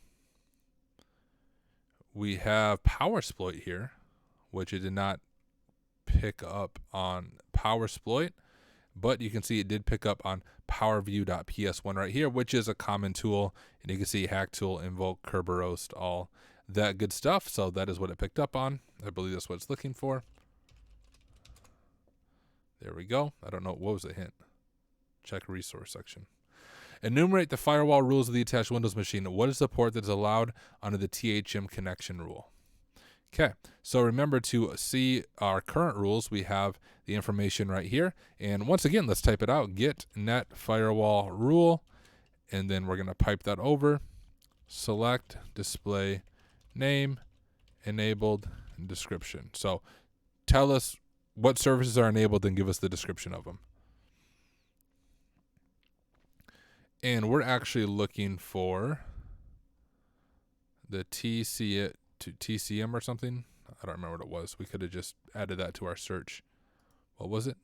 we have PowerSploit here, which it did not pick up on PowerSploit, but you can see it did pick up on PowerView.ps1 right here, which is a common tool. And you can see hack tool, invoke, Kerberos, all that good stuff. So that is what it picked up on. I believe that's what it's looking for. There we go. I don't know. What was the hint? Check resource section. Enumerate the firewall rules of the attached Windows machine. What is the port that is allowed under the THM connection rule? Okay, so remember to see our current rules. We have the information right here. And once again, let's type it out. Get net firewall rule. And then we're going to pipe that over. Select display name, enabled, and description. So tell us what services are enabled and give us the description of them. And we're actually looking for the TCM or something. I don't remember what it was. We could have just added that to our search. What was it?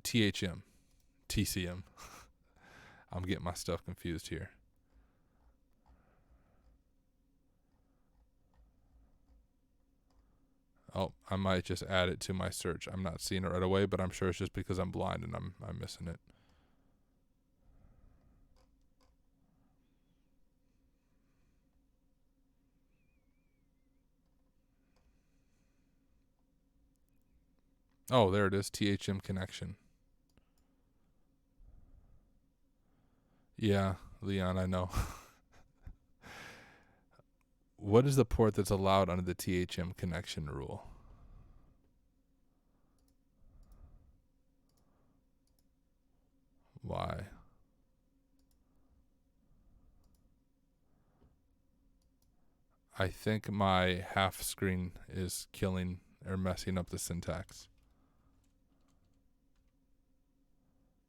THM. TCM. I'm getting my stuff confused here. Oh, I might just add it to my search. I'm not seeing it right away, but I'm sure it's just because I'm blind and I'm missing it. Oh, there it is. THM connection. Yeah, Leon, I know. What is the port that's allowed under the THM connection rule? Why? I think my half screen is killing or messing up the syntax.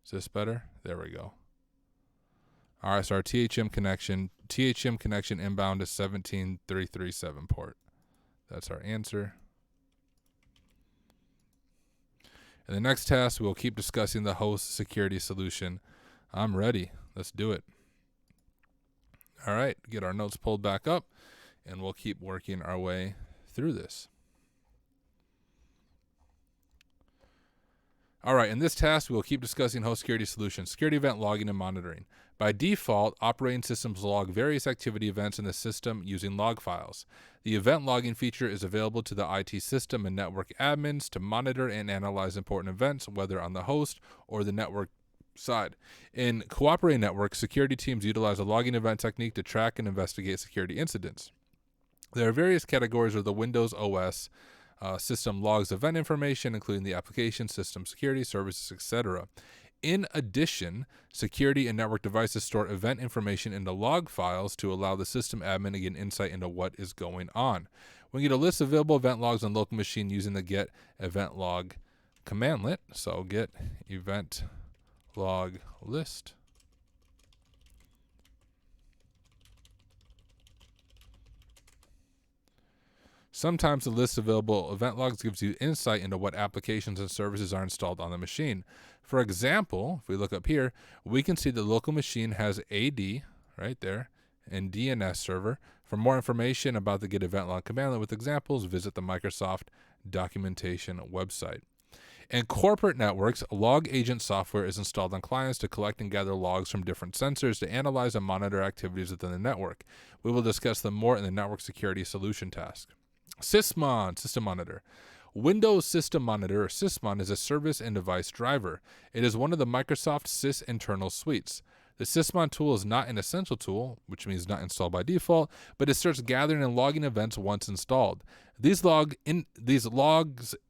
Is this better? There we go. All right, so our THM connection inbound is 17337 port. That's our answer. In the next task, we'll keep discussing the host security solution. I'm ready. Let's do it. All right, get our notes pulled back up, and we'll keep working our way through this. All right, in this task, we will keep discussing host security solutions, security event logging and monitoring. By default, operating systems log various activity events in the system using log files. The event logging feature is available to the IT system and network admins to monitor and analyze important events, whether on the host or the network side. In cooperating networks, security teams utilize a logging event technique to track and investigate security incidents. There are various categories of the Windows OS system logs event information, including the application, system security, services, etc. In addition, security and network devices store event information into log files to allow the system admin to get insight into what is going on. We get a list of available event logs on local machine using the get event log commandlet. So get event log list. Sometimes the list of available event logs gives you insight into what applications and services are installed on the machine. For example, if we look up here, we can see the local machine has AD right there and DNS server. For more information about the get event log commandlet with examples, visit the Microsoft documentation website. In corporate networks, log agent software is installed on clients to collect and gather logs from different sensors to analyze and monitor activities within the network. We will discuss them more in the network security solution task. Sysmon, System Monitor. Windows System Monitor, or Sysmon, is a service and device driver. It is one of the Microsoft Sys internal suites. The sysmon tool is not an essential tool, which means not installed by default, but it starts gathering and logging events once installed. These log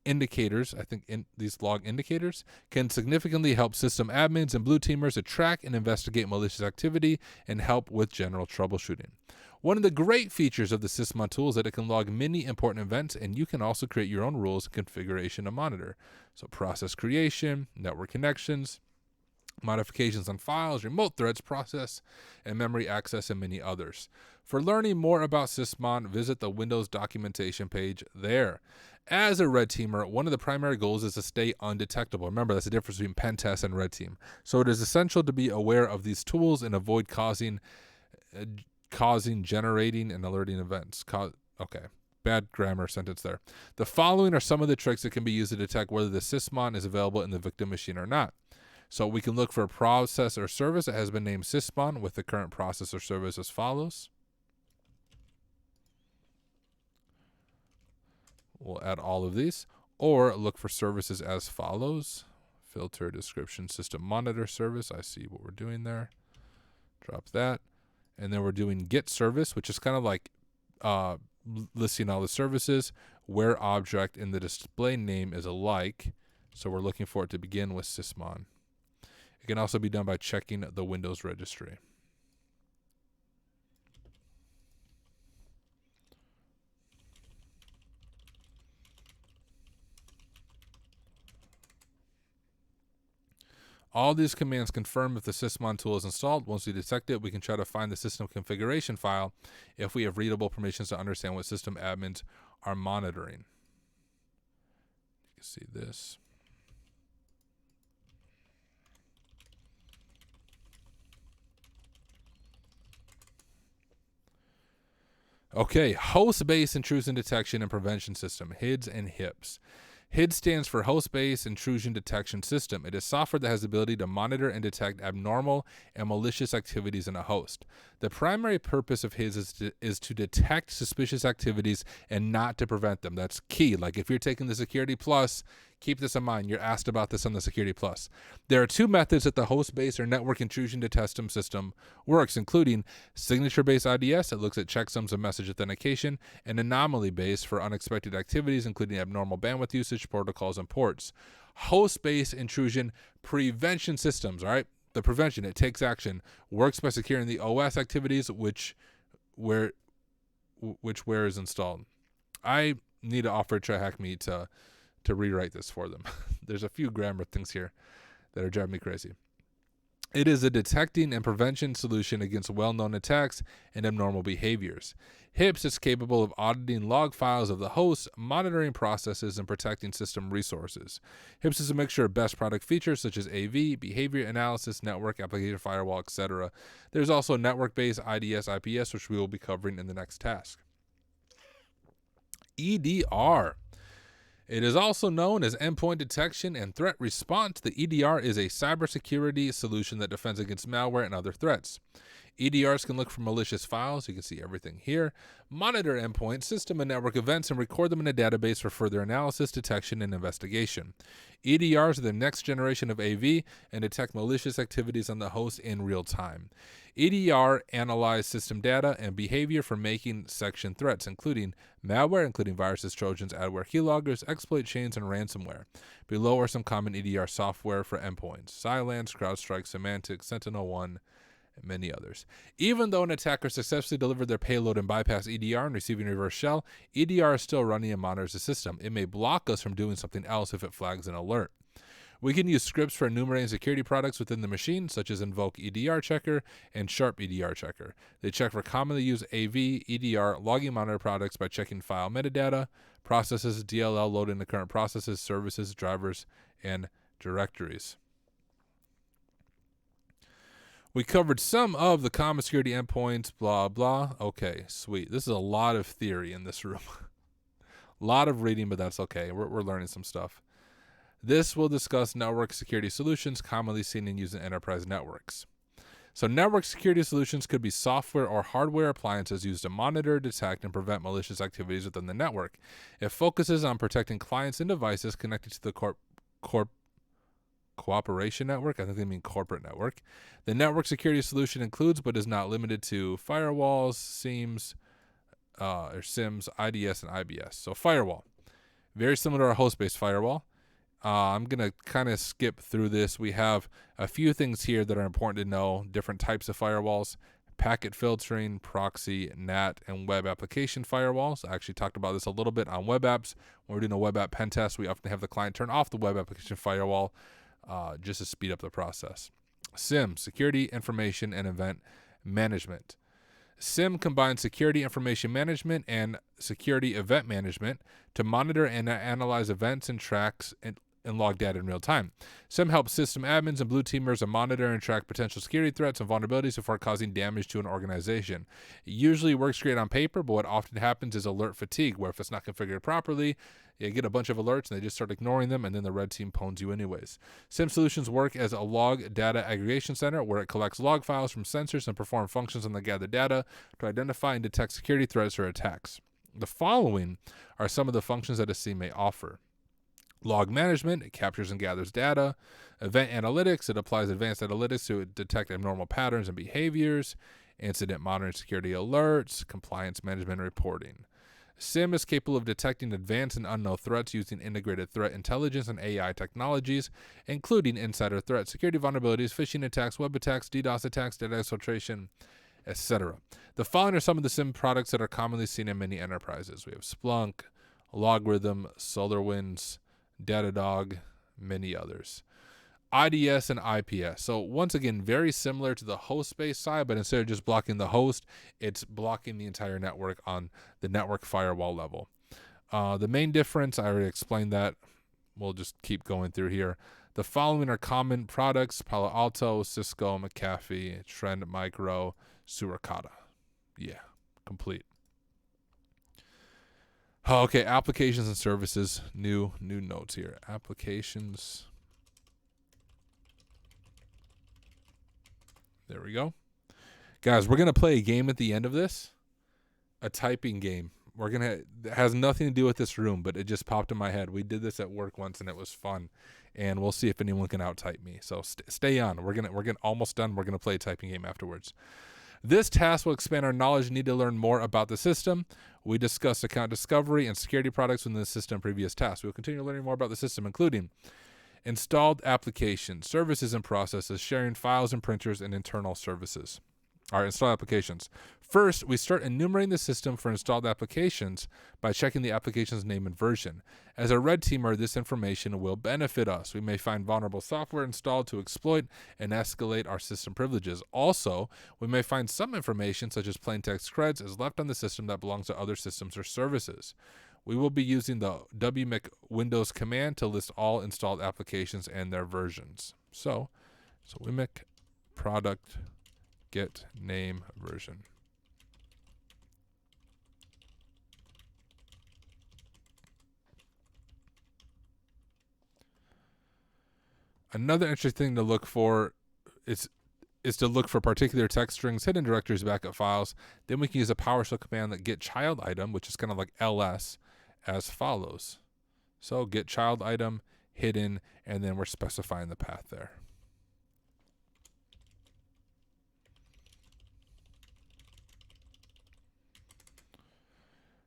indicators can significantly help system admins and blue teamers to track and investigate malicious activity and help with general troubleshooting. One of the great features of the sysmon tool is that it can log many important events, and you can also create your own rules and configuration to monitor. So process creation, network connections, modifications on files, remote threads, process and memory access, and many others. For learning more about sysmon, visit the Windows documentation page there. As a red teamer, one of the primary goals is to stay undetectable. Remember, that's the difference between pen test and red team. So it is essential to be aware of these tools and avoid causing, generating, and alerting events. Bad grammar sentence there. The following are some of the tricks that can be used to detect whether the sysmon is available in the victim machine or not. So we can look for a process or service that has been named sysmon with the current process or service as follows. We'll add all of these. Or look for services as follows. Filter, description, system monitor service. I see what we're doing there. Drop that. And then we're doing get service, which is kind of like listing all the services where object in the display name is alike. So we're looking for it to begin with sysmon. It can also be done by checking the Windows registry. All these commands confirm if the sysmon tool is installed. Once we detect it, we can try to find the system configuration file if we have readable permissions to understand what system admins are monitoring. You can see this. Okay, host-based intrusion detection and prevention system, HIDS and HIPS. HIDS stands for Host-Based Intrusion Detection System. It is software that has the ability to monitor and detect abnormal and malicious activities in a host. The primary purpose of HIDS is to detect suspicious activities and not to prevent them. That's key. Like if you're taking the Security Plus, keep this in mind. You're asked about this on the Security Plus. There are two methods that the host-based or network intrusion detection system works, including signature-based IDS that looks at checksums of message authentication, and anomaly-based for unexpected activities, including abnormal bandwidth usage, protocols, and ports. Host-based intrusion prevention systems, all right? The prevention, it takes action, works by securing the OS activities where is installed. I need to offer TryHackMe to rewrite this for them. There's a few grammar things here that are driving me crazy. It is a detecting and prevention solution against well-known attacks and abnormal behaviors. HIPS is capable of auditing log files of the host, monitoring processes, and protecting system resources. HIPS is a mixture of best product features such as AV, behavior analysis, network, application firewall, etc. There's also network-based IDS, IPS, which we will be covering in the next task. EDR. It is also known as endpoint detection and threat response. The EDR is a cybersecurity solution that defends against malware and other threats. EDRs can look for malicious files, you can see everything here, monitor endpoint, system, and network events, and record them in a database for further analysis, detection, and investigation. EDRs are the next generation of AV and detect malicious activities on the host in real time. EDR analyze system data and behavior for making section threats, including malware, including viruses, trojans, adware, keyloggers, exploit chains, and ransomware. Below are some common EDR software for endpoints: Cylance, CrowdStrike, Symantec, SentinelOne, and many others. Even though an attacker successfully delivered their payload and bypassed EDR and receiving reverse shell, EDR is still running and monitors the system. It may block us from doing something else if it flags an alert. We can use scripts for enumerating security products within the machine, such as Invoke EDR Checker and Sharp EDR Checker. They check for commonly used AV, EDR, logging monitor products by checking file metadata, processes, DLL loading the current processes, services, drivers, and directories. We covered some of the common security endpoints, blah, blah. Okay, sweet. This is a lot of theory in this room. A lot of reading, but that's okay. We're learning some stuff. This will discuss network security solutions commonly seen in using enterprise networks. So network security solutions could be software or hardware appliances used to monitor, detect, and prevent malicious activities within the network. It focuses on protecting clients and devices connected to the cooperation network. I think they mean corporate network. The network security solution includes but is not limited to firewalls, SIEMs, SIMs, IDS, and IBS. So firewall, very similar to our host-based firewall. I'm going to kind of skip through this. We have a few things here that are important to know. Different types of firewalls: packet filtering, proxy, NAT, and web application firewalls. I actually talked about this a little bit on web apps. When we're doing a web app pen test, we often have the client turn off the web application firewall just to speed up the process. SIM, security, information, and event management. SIM combines security information management and security event management to monitor and analyze events and tracks and log data in real time. SIM helps system admins and blue teamers to monitor and track potential security threats and vulnerabilities before causing damage to an organization. It usually works great on paper, but what often happens is alert fatigue, where if it's not configured properly, you get a bunch of alerts and they just start ignoring them, and then the red team pwns you anyways. SIM solutions work as a log data aggregation center where it collects log files from sensors and performs functions on the gathered data to identify and detect security threats or attacks. The following are some of the functions that a SIM may offer. Log management, it captures and gathers data. Event analytics, it applies advanced analytics to detect abnormal patterns and behaviors. Incident monitoring, security alerts, compliance management, and reporting. SIM is capable of detecting advanced and unknown threats using integrated threat intelligence and AI technologies, including insider threats, security vulnerabilities, phishing attacks, web attacks, DDoS attacks, data exfiltration, etc. The following are some of the SIM products that are commonly seen in many enterprises. We have Splunk, Logarithm, SolarWinds, Datadog, many others. IDS and IPS. So once again, very similar to the host-based side, but instead of just blocking the host, it's blocking the entire network on the network firewall level. The main difference, I already explained that. We'll just keep going through here. The following are common products: Palo Alto, Cisco, McAfee, Trend Micro, Suricata. Yeah, complete. Okay, applications and services. New notes here. Applications. There we go. Guys, we're going to play a game at the end of this. A typing game. It has nothing to do with this room, but it just popped in my head. We did this at work once and it was fun. And we'll see if anyone can out-type me. So stay on. We're gonna almost done. We're going to play a typing game afterwards. This task will expand our knowledge and need to learn more about the system. We discussed account discovery and security products within the system previous tasks. We will continue learning more about the system, including installed applications, services and processes, sharing files and printers, and internal services. All right, installed applications. First, we start enumerating the system for installed applications by checking the application's name and version. As a red teamer, this information will benefit us. We may find vulnerable software installed to exploit and escalate our system privileges. Also, we may find some information, such as plain text creds, is left on the system that belongs to other systems or services. We will be using the wmic Windows command to list all installed applications and their versions. So wmic product get name version. Another interesting thing to look for is to look for particular text strings, hidden directories, backup files. Then we can use a PowerShell command that get child item, which is kind of like ls, as follows. So get child item, hidden, and then we're specifying the path there.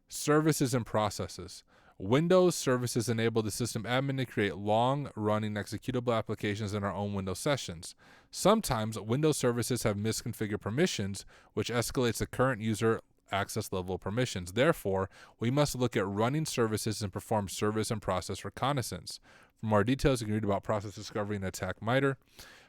Services and processes. Windows services enable the system admin to create long-running executable applications in our own Windows sessions. Sometimes Windows services have misconfigured permissions, which escalates the current user access level permissions. Therefore, we must look at running services and perform service and process reconnaissance. For more details, you can read about process discovery and attack MITRE.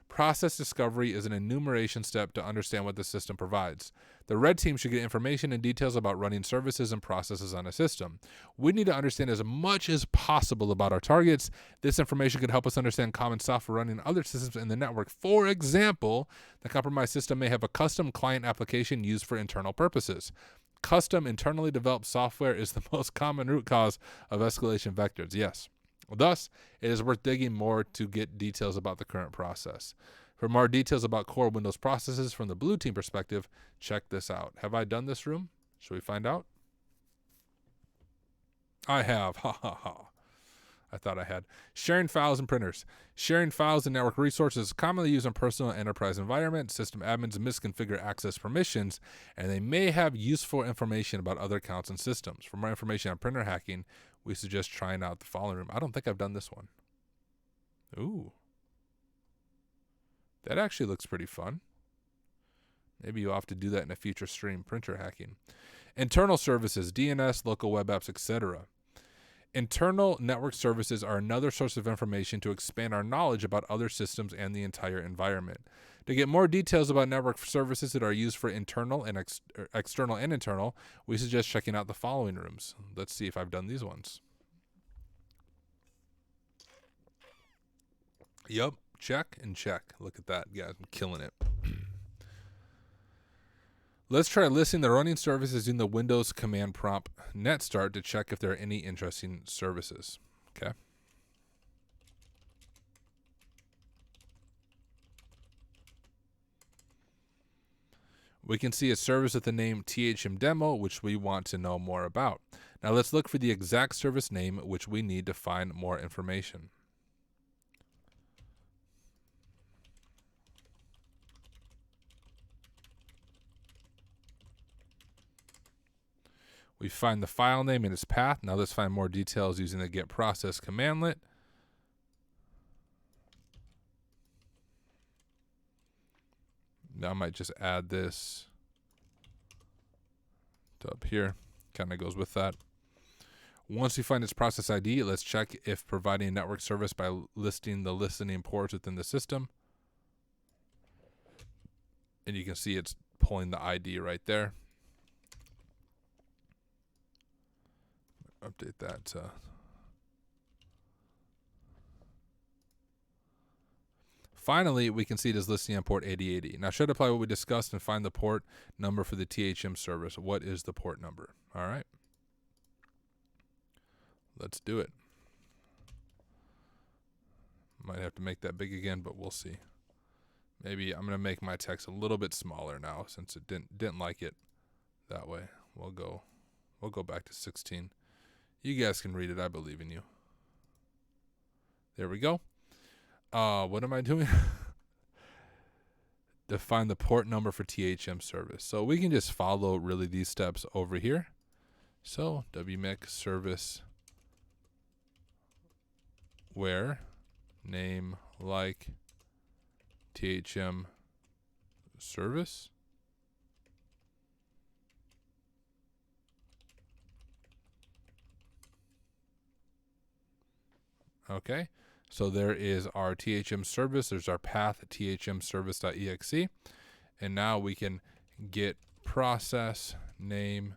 Process discovery is an enumeration step to understand what the system provides. The red team should get information and details about running services and processes on a system. We need to understand as much as possible about our targets. This information could help us understand common software running other systems in the network. For example, the compromised system may have a custom client application used for internal purposes. Custom internally developed software is the most common root cause of escalation vectors. Yes. Thus, it is worth digging more to get details about the current process. For more details about core Windows processes from the blue team perspective, check this out. Have I done this room? Should we find out? I have. Ha ha ha. I thought I had. Sharing files and printers. Sharing files and network resources is commonly used in personal and enterprise environments. System admins misconfigure access permissions, and they may have useful information about other accounts and systems. For more information on printer hacking, we suggest trying out the following room. I don't think I've done this one. Ooh. That actually looks pretty fun. Maybe you'll have to do that in a future stream, printer hacking. Internal services, DNS, local web apps, etc. Internal network services are another source of information to expand our knowledge about other systems and the entire environment. To get more details about network services that are used for internal and external and internal, we suggest checking out the following rooms. Let's see if I've done these ones. Yep, check and check. Look at that, guys. I'm killing it. Let's try listing the running services in the Windows command prompt netstart to check if there are any interesting services. Okay. We can see a service with the name THM Demo, which we want to know more about. Now let's look for the exact service name which we need to find more information. We find the file name and its path. Now let's find more details using the get process commandlet. Now I might just add this to up here. Kind of goes with that. Once we find its process ID, let's check if providing a network service by listing the listening ports within the system. And you can see it's pulling the ID right there. Update that. Finally, we can see it is listing on port 8080. Now, should apply what we discussed and find the port number for the THM service. What is the port number? All right. Let's do it. Might have to make that big again, but we'll see. Maybe I'm going to make my text a little bit smaller now since it didn't like it that way. We'll go back to 16. You guys can read it. I believe in you. There we go. What am I doing? Define the port number for THM service. So we can just follow really these steps over here. So wmix service where name like THM service. Okay. So there is our THM service. There's our path thmservice.exe. And now we can get process name,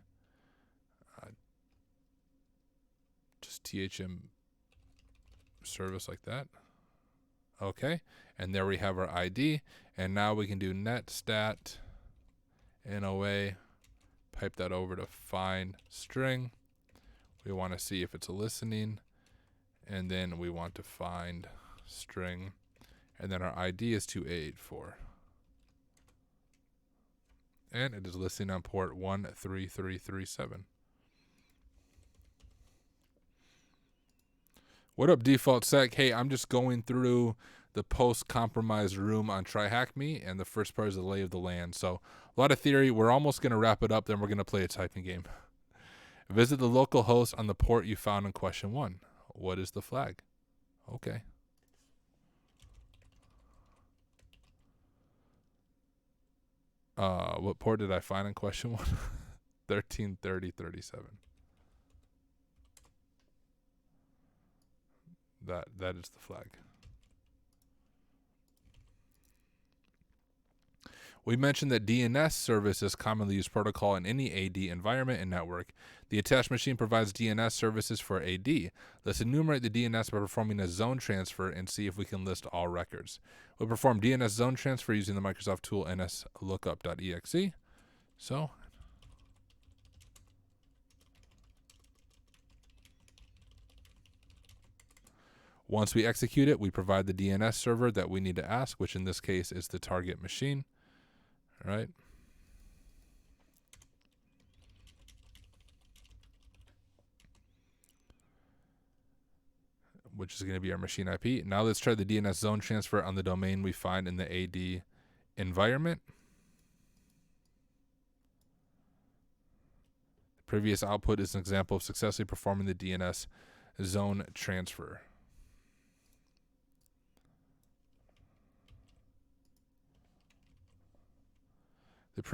just THM service like that. Okay. And there we have our ID. And now we can do net stat NOA, pipe that over to find string. We want to see if it's listening. And then we want to find string. And then our ID is 2884. And it is listening on port 13337. What up, default sec? Hey, I'm just going through the post-compromise room on TryHackMe, and the first part is the lay of the land. So a lot of theory. We're almost going to wrap it up, then we're going to play a typing game. Visit the local host on the port you found in question 1. What is the flag? Okay. What port did I find in question 1? 133037. That is the flag. We mentioned that DNS service is commonly used protocol in any AD environment and network. The attached machine provides DNS services for AD. Let's enumerate the DNS by performing a zone transfer and see if we can list all records. We'll perform DNS zone transfer using the Microsoft tool nslookup.exe. So once we execute it, we provide the DNS server that we need to ask, which in this case is the target machine. All right. which is going to be our machine IP. Now let's try the DNS zone transfer on the domain we find in the AD environment. The previous output is an example of successfully performing the DNS zone transfer.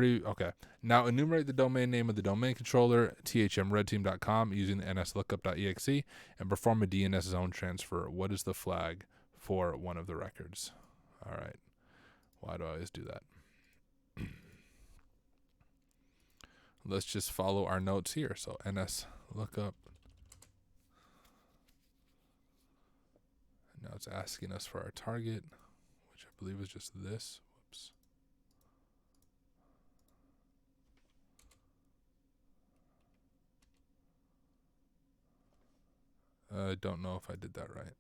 Okay. Now enumerate the domain name of the domain controller, thmredteam.com, using the nslookup.exe, and perform a DNS zone transfer. What is the flag for one of the records? All right. Why do I always do that? Let's just follow our notes here. So nslookup. Now it's asking us for our target, which I believe is just this. Whoops. I don't know if I did that right.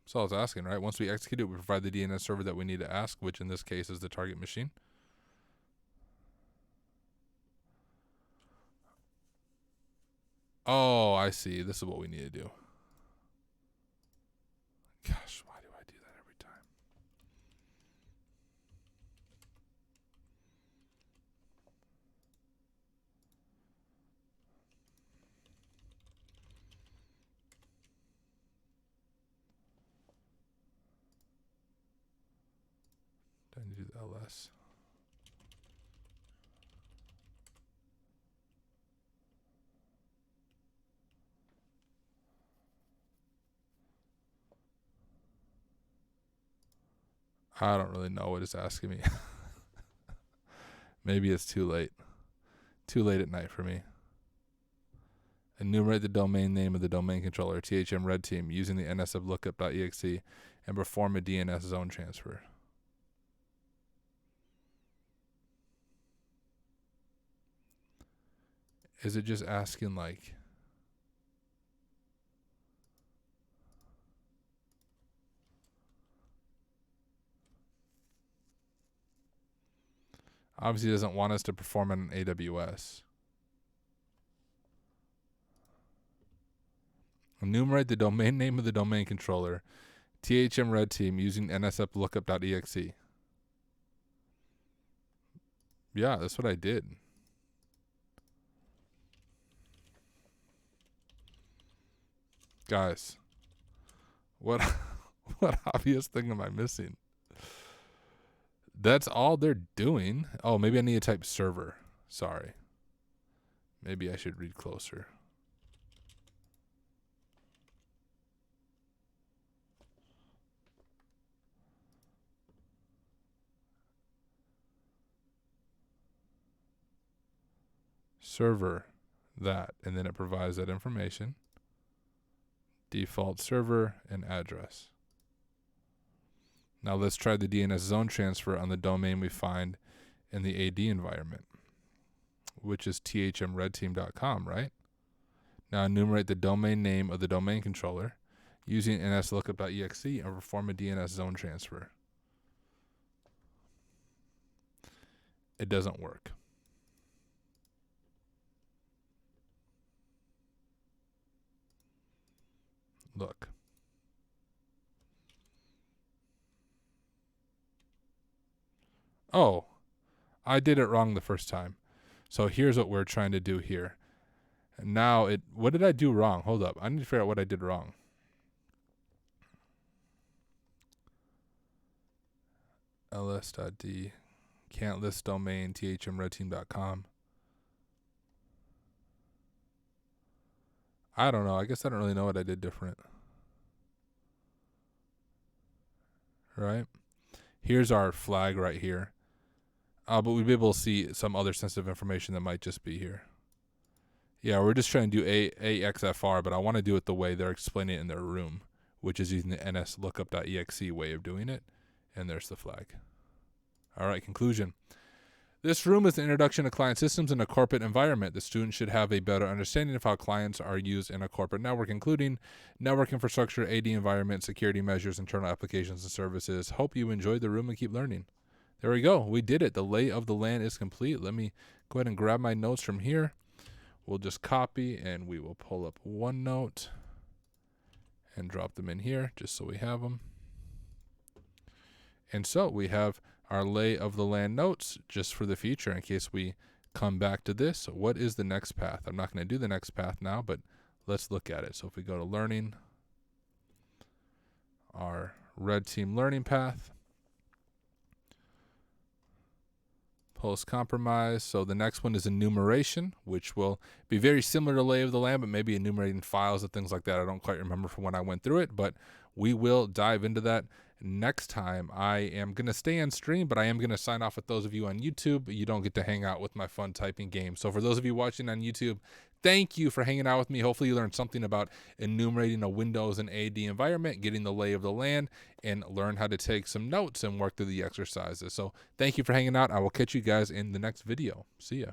That's all it's asking, right? Once we execute it, we provide the DNS server that we need to ask, which in this case is the target machine. Oh, I see. This is what we need to do. Gosh, why do I do that every time? Do I need to do the ls? I don't really know what it's asking me. Maybe it's too late. Too late at night for me. Enumerate the domain name of the domain controller, THMRedTeam, using the nslookup.exe, and perform a DNS zone transfer. Is it just asking like... Obviously it doesn't want us to perform on an AWS. Enumerate the domain name of the domain controller, THMRedTeam, using nslookup.exe. Yeah, that's what I did. Guys, what obvious thing am I missing? That's all they're doing. Oh, maybe I need to type server. Sorry. Maybe I should read closer. Server, that, and then it provides that information. Default server and address. Now let's try the DNS zone transfer on the domain we find in the AD environment, which is thmredteam.com, right? Now enumerate the domain name of the domain controller using nslookup.exe and perform a DNS zone transfer. It doesn't work. Look. Oh, I did it wrong the first time. So here's what we're trying to do here. And now what did I do wrong? Hold up. I need to figure out what I did wrong. ls.d can't list domain thmredteam.com. I don't know. I guess I don't really know what I did different. Right? Here's our flag right here. But we'd be able to see some other sensitive information that might just be here. Yeah, we're just trying to do AXFR, but I want to do it the way they're explaining it in their room, which is using the nslookup.exe way of doing it. And there's the flag. All right, conclusion. This room is an introduction to client systems in a corporate environment. The student should have a better understanding of how clients are used in a corporate network, including network infrastructure, AD environment, security measures, internal applications and services. Hope you enjoyed the room and keep learning. There we go. We did it. The lay of the land is complete. Let me go ahead and grab my notes from here. We'll just copy and we will pull up OneNote. and drop them in here just so we have them. And so we have our lay of the land notes just for the future in case we come back to this. So what is the next path? I'm not going to do the next path now, but let's look at it. So if we go to learning, our red team learning path, post compromise. So the next one is enumeration, which will be very similar to lay of the land, but maybe enumerating files and things like that. I don't quite remember from when I went through it, but we will dive into that next time. I am going to stay on stream, but I am going to sign off with those of you on YouTube. You don't get to hang out with my fun typing game. So for those of you watching on YouTube, thank you for hanging out with me. Hopefully you learned something about enumerating a Windows and AD environment, getting the lay of the land, and learn how to take some notes and work through the exercises. So thank you for hanging out. I will catch you guys in the next video. See ya.